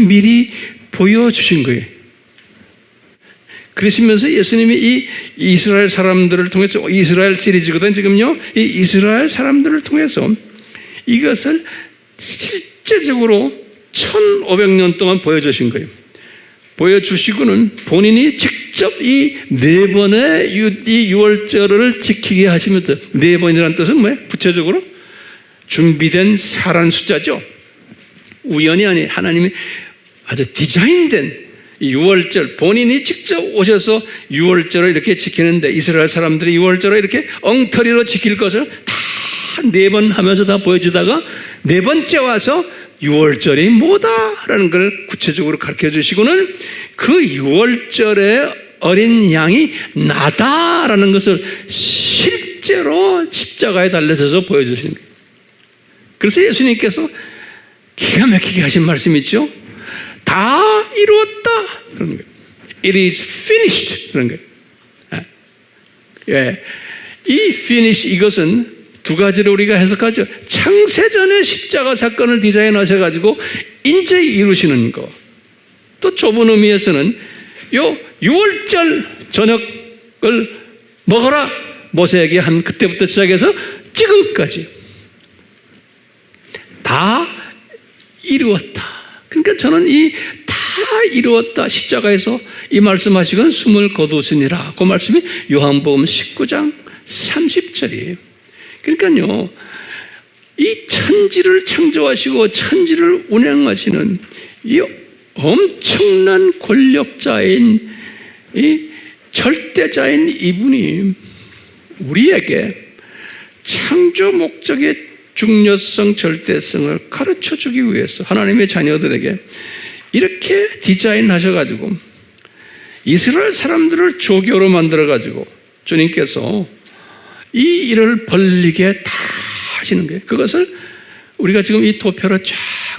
A: 미리 보여주신 거예요. 그러시면서 예수님이 이 이스라엘 사람들을 통해서, 이스라엘 시리즈거든 지금요, 이 이스라엘 사람들을 통해서 이것을 실제적으로 1500년 동안 보여주신 거예요. 보여주시고는 본인이 직접 이 4번의 이 6월절을 지키게 하시면서, 4번이라는 뜻은 뭐예요? 구체적으로 준비된 살한 숫자죠. 우연이 아니 하나님이 아주 디자인된 이 6월절, 본인이 직접 오셔서 6월절을 이렇게 지키는데, 이스라엘 사람들이 6월절을 이렇게 엉터리로 지킬 것을 다 4번 하면서 다 보여주다가 4번째 와서 유월절이 뭐다라는 걸 구체적으로 가르쳐 주시고는 그 유월절에 어린 양이 나다라는 것을 실제로 십자가에 달려서 보여주시는 거예요. 그래서 예수님께서 기가 막히게 하신 말씀이 있죠. 다 이루었다 그런 거예요. It is finished 그런 거예요. 예. 이 finish 이것은 두 가지로 우리가 해석하죠. 창세전에 십자가 사건을 디자인하셔가지고 이제 이루시는 거. 또 좁은 의미에서는 요 6월절 저녁을 먹어라 모세에게 한 그때부터 시작해서 지금까지 다 이루었다. 그러니까 저는 이 다 이루었다 십자가에서 이 말씀하시건 숨을 거두시니라 그 말씀이 요한복음 19장 30절이에요. 그러니까요, 이 천지를 창조하시고 천지를 운행하시는 이 엄청난 권력자인 이 절대자인 이분이 우리에게 창조 목적의 중요성, 절대성을 가르쳐 주기 위해서 하나님의 자녀들에게 이렇게 디자인하셔가지고 이스라엘 사람들을 조교로 만들어가지고 주님께서 이 일을 벌리게 다 하시는 거예요. 그것을 우리가 지금 이 도표로 쫙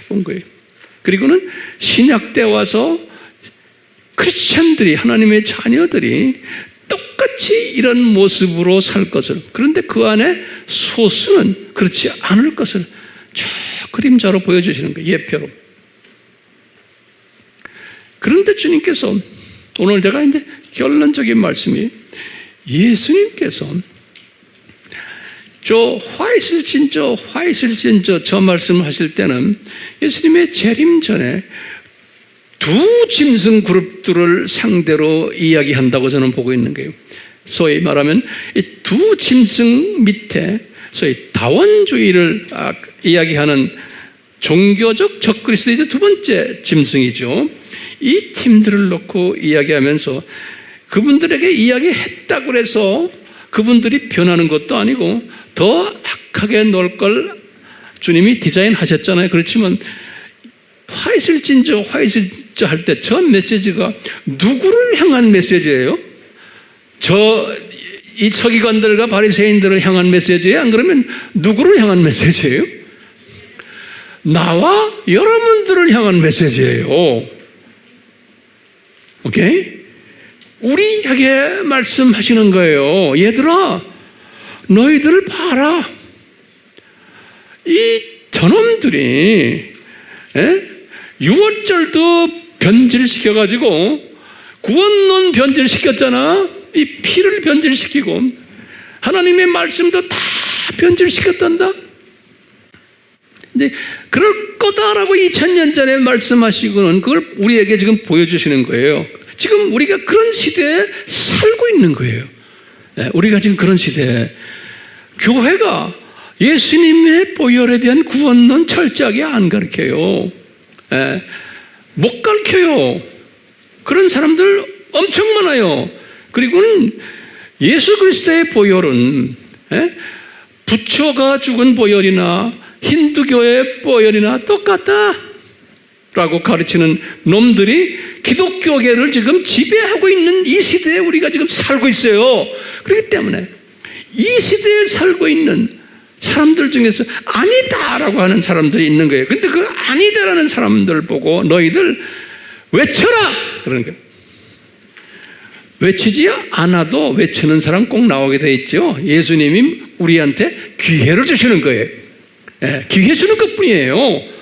A: 본 거예요. 그리고는 신약 때 와서 크리스천들이, 하나님의 자녀들이 똑같이 이런 모습으로 살 것을, 그런데 그 안에 소수는 그렇지 않을 것을 쭉 그림자로 보여주시는 거예요. 예표로. 그런데 주님께서 오늘 제가 이제 결론적인 말씀이 예수님께서 화이슬진저 저 말씀하실 때는 예수님의 재림 전에 두 짐승 그룹들을 상대로 이야기한다고 저는 보고 있는 거예요. 소위 말하면 이 두 짐승 밑에 소위 다원주의를 이야기하는 종교적 적그리스도의 두 번째 짐승이죠. 이 팀들을 놓고 이야기하면서 그분들에게 이야기했다고 해서 그분들이 변하는 것도 아니고 더 악하게 놀 걸 주님이 디자인하셨잖아요. 그렇지만 화이슬진저 할 때 저 메시지가 누구를 향한 메시지예요? 이 서기관들과 바리새인들을 향한 메시지예요? 안 그러면 누구를 향한 메시지예요? 나와 여러분들을 향한 메시지예요. 오케이? 우리에게 말씀하시는 거예요. 얘들아, 너희들 봐라. 이 저놈들이 유월절도 변질시켜가지고 구원론 변질시켰잖아. 이 피를 변질시키고 하나님의 말씀도 다 변질시켰단다. 근데 그럴 거다라고 2000년 전에 말씀하시고는 그걸 우리에게 지금 보여주시는 거예요. 지금 우리가 그런 시대에 살고 있는 거예요. 우리가 지금 그런 시대에 교회가 예수님의 보혈에 대한 구원론 철저하게 안 가르쳐요. 못 가르쳐요. 그런 사람들 엄청 많아요. 그리고는 예수 그리스도의 보혈은 부처가 죽은 보혈이나 힌두교의 보혈이나 똑같다 라고 가르치는 놈들이 기독교계를 지금 지배하고 있는 이 시대에 우리가 지금 살고 있어요. 그렇기 때문에 이 시대에 살고 있는 사람들 중에서 아니다라고 하는 사람들이 있는 거예요. 그런데 그 아니다라는 사람들 보고 너희들 외쳐라 그러는 거예요. 외치지 않아도 외치는 사람 꼭 나오게 돼 있죠. 예수님이 우리한테 기회를 주시는 거예요. 기회 주는 것뿐이에요.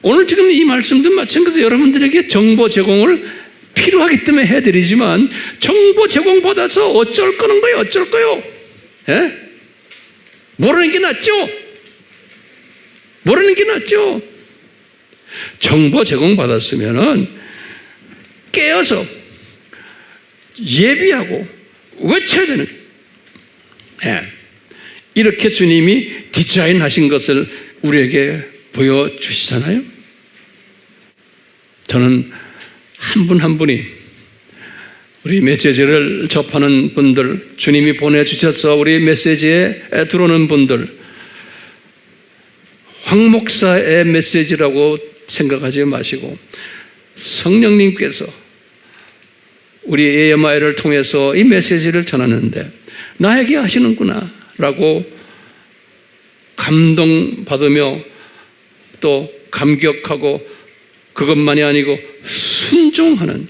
A: 오늘 지금 이 말씀도 마찬가지로 여러분들에게 정보 제공을 필요하기 때문에 해드리지만 정보 제공받아서 어쩔 거는 거예요? 어쩔 거요? 모르는 게 낫죠? 모르는 게 낫죠? 정보 제공받았으면은 깨어서 예비하고 외쳐야 되는 거예요. 이렇게 주님이 디자인하신 것을 우리에게 보여주시잖아요. 저는 한 분 한 분이 우리 메시지를 접하는 분들, 주님이 보내주셔서 우리 메시지에 들어오는 분들 황 목사의 메시지라고 생각하지 마시고 성령님께서 우리 AMI를 통해서 이 메시지를 전하는데 나에게 하시는구나 라고 감동받으며 또 감격하고 그것만이 아니고 순종하는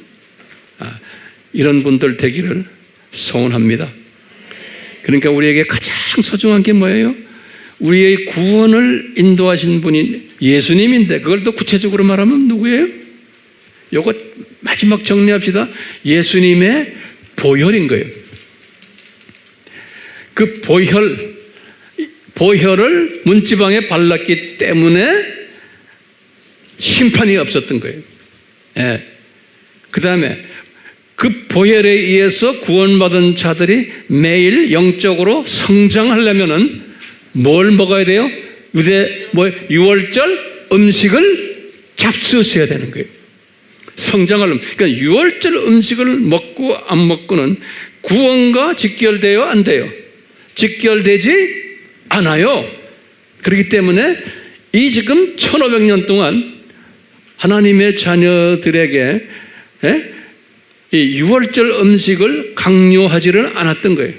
A: 이런 분들 되기를 소원합니다. 그러니까 우리에게 가장 소중한 게 뭐예요? 우리의 구원을 인도하신 분이 예수님인데 그걸 또 구체적으로 말하면 누구예요? 요거 마지막 정리합시다. 예수님의 보혈인 거예요. 그 보혈을 문지방에 발랐기 때문에 심판이 없었던 거예요. 예. 그 다음에 그 보혈에 의해서 구원받은 자들이 매일 영적으로 성장하려면은 뭘 먹어야 돼요? 유월절 음식을 잡수셔야 되는 거예요. 성장하려면. 그러니까 유월절 음식을 먹고 안 먹고는 구원과 직결돼요? 안 돼요? 직결되지 않아요. 그렇기 때문에 이 지금 1500년 동안 하나님의 자녀들에게 이 유월절 음식을 강요하지를 않았던 거예요.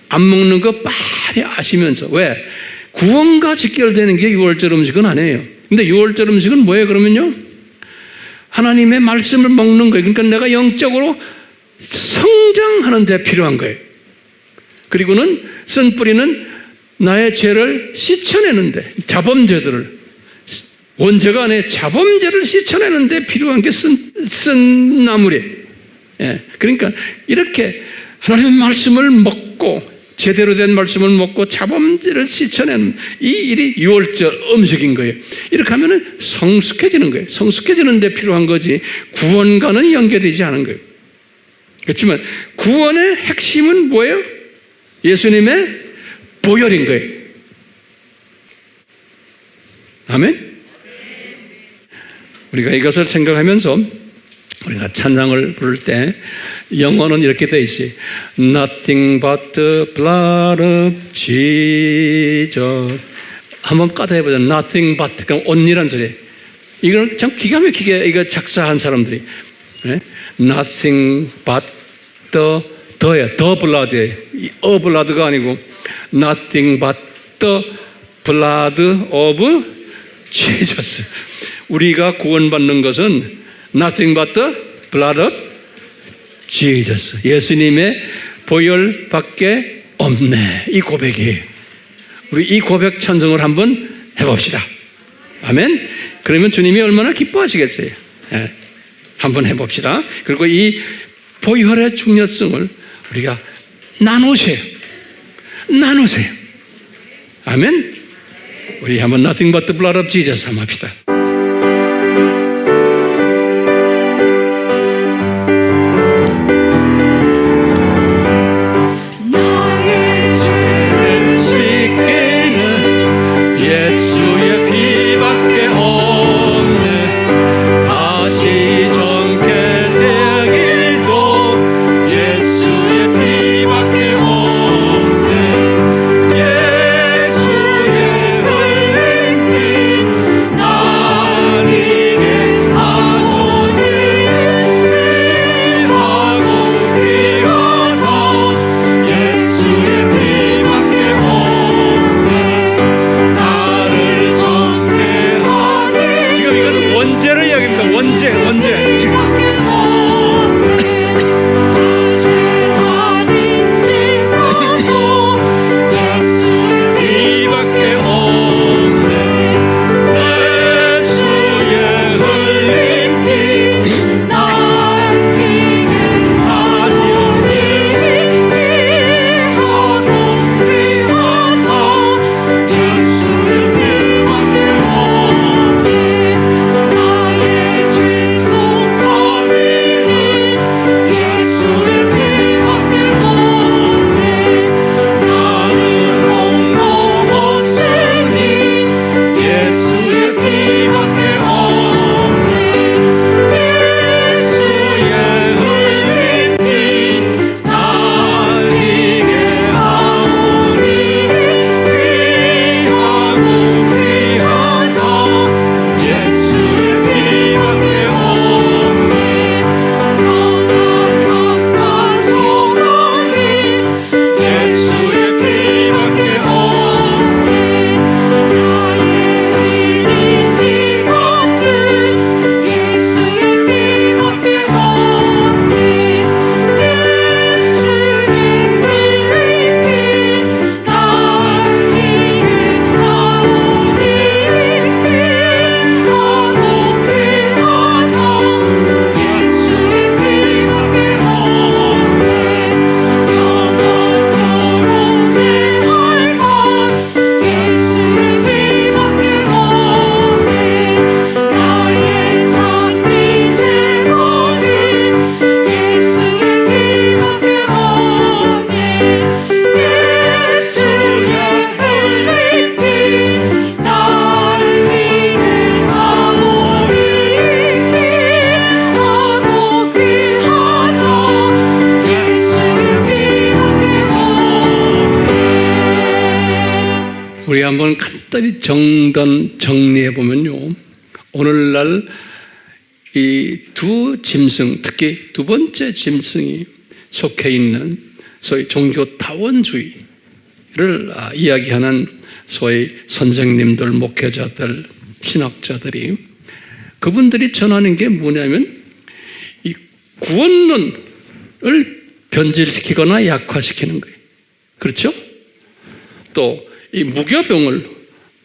A: 안 먹는 거 많이 아시면서. 왜? 구원과 직결되는 게 유월절 음식은 아니에요. 근데 유월절 음식은 뭐예요 그러면요? 하나님의 말씀을 먹는 거예요. 그러니까 내가 영적으로 성장하는 데 필요한 거예요. 그리고는 쓴 뿌리는 나의 죄를 씻어내는데, 자범죄들을, 원죄가 아니라 자범죄를 씻어내는데 필요한 게 쓴 나물이에요. 예. 그러니까 이렇게 하나님의 말씀을 먹고 제대로 된 말씀을 먹고 자범죄를 씻어내는 이 일이 유월절 음식인 거예요. 이렇게 하면 성숙해지는 거예요. 성숙해지는 데 필요한 거지 구원과는 연결되지 않은 거예요. 그렇지만 구원의 핵심은 뭐예요? 예수님의 보혈인 거예요. 아멘? 우리가 이것을 생각하면서 우리가 찬양을 부를 때 영어는 이렇게 돼 있어요. Nothing but the blood of Jesus. 한번 까다 해보자. Nothing but. 그럼 only란 소리. 이건 참 기가 막히게 이거 작사한 사람들이. 네? Nothing but the야. The blood예요. blood가 아니고 Nothing but the blood of Jesus. 우리가 구원받는 것은 Nothing but the blood of Jesus. 예수님의 보혈밖에 없네. 이 고백이에요. 우리 이 고백 찬송을 한번 해봅시다. 아멘. 그러면 주님이 얼마나 기뻐하시겠어요. 네. 한번 해봅시다. 그리고 이 보혈의 중요성을 우리가 나누세요. 아멘. 우리 한번 Nothing but the blood of Jesus 한번 합시다.
B: 예수의 흘린 피
A: 우리 한번 간단히 정리해 보면요, 오늘날 이 두 짐승, 특히 두 번째 짐승이 속해 있는 소위 종교다원주의를 이야기하는 소위 선생님들, 목회자들, 신학자들이, 그분들이 전하는 게 뭐냐면 이 구원론을 변질시키거나 약화시키는 거예요. 그렇죠? 또 이 무교병을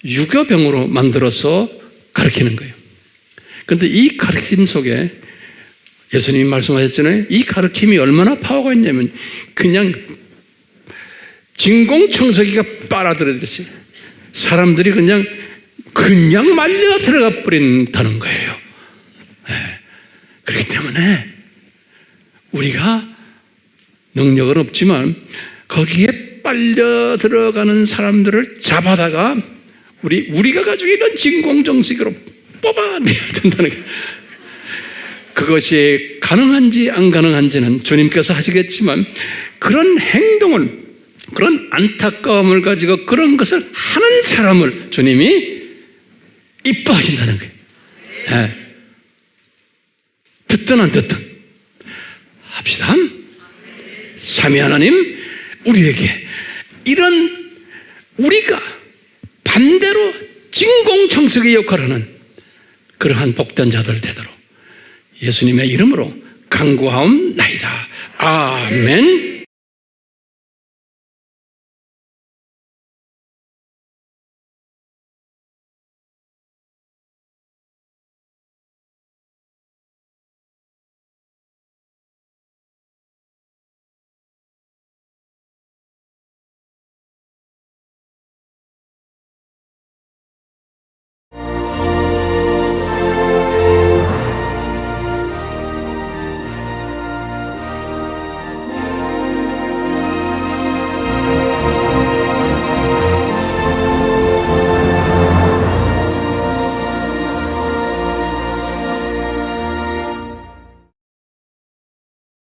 A: 유교병으로 만들어서 가르치는 거예요. 그런데 이 가르침 속에 예수님이 말씀하셨잖아요. 이 가르침이 얼마나 파워가 있냐면 그냥 진공청소기가 빨아들였듯이 사람들이 그냥 말려 들어가 버린다는 거예요. 네. 그렇기 때문에 우리가 능력은 없지만 거기에 빨려 들어가는 사람들을 잡아다가 우리가 가지고 있는 진공청소기로 뽑아내야 된다는 거예요. 그것이 가능한지 안 가능한지는 주님께서 하시겠지만, 그런 행동을, 그런 안타까움을 가지고 그런 것을 하는 사람을 주님이 이뻐하신다는 거예요. 네. 듣든 안 듣든 합시다. 삼위 하나님, 우리에게 이런 우리가 반대로 진공청소기 역할을 하는 그러한 복된 자들 되도록 예수님의 이름으로 간구하옵나이다. 아멘.